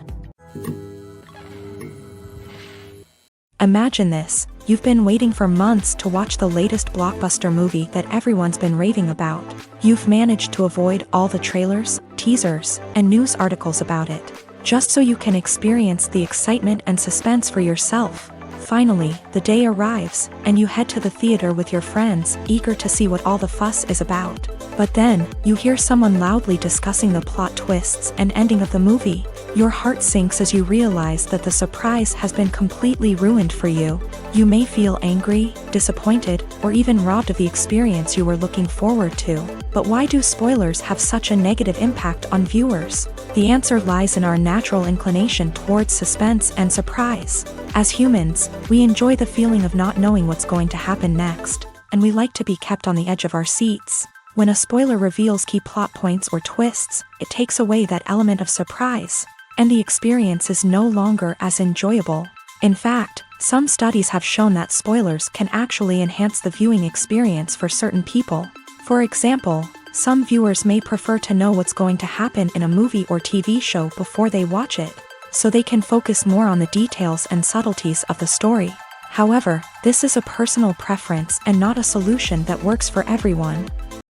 Imagine this. You've been waiting for months to watch the latest blockbuster movie that everyone's been raving about. You've managed to avoid all the trailers, teasers, and news articles about it, just so you can experience the excitement and suspense for yourself. Finally, the day arrives, and you head to the theater with your friends, eager to see what all the fuss is about. But then, you hear someone loudly discussing the plot twists and ending of the movie. Your heart sinks as you realize that the surprise has been completely ruined for you. You may feel angry, disappointed, or even robbed of the experience you were looking forward to. But why do spoilers have such a negative impact on viewers? The answer lies in our natural inclination towards suspense and surprise. As humans, we enjoy the feeling of not knowing what's going to happen next, and we like to be kept on the edge of our seats. When a spoiler reveals key plot points or twists, it takes away that element of surprise, and the experience is no longer as enjoyable. In fact, some studies have shown that spoilers can actually enhance the viewing experience for certain people. For example, some viewers may prefer to know what's going to happen in a movie or TV show before they watch it, so they can focus more on the details and subtleties of the story. However, this is a personal preference and not a solution that works for everyone.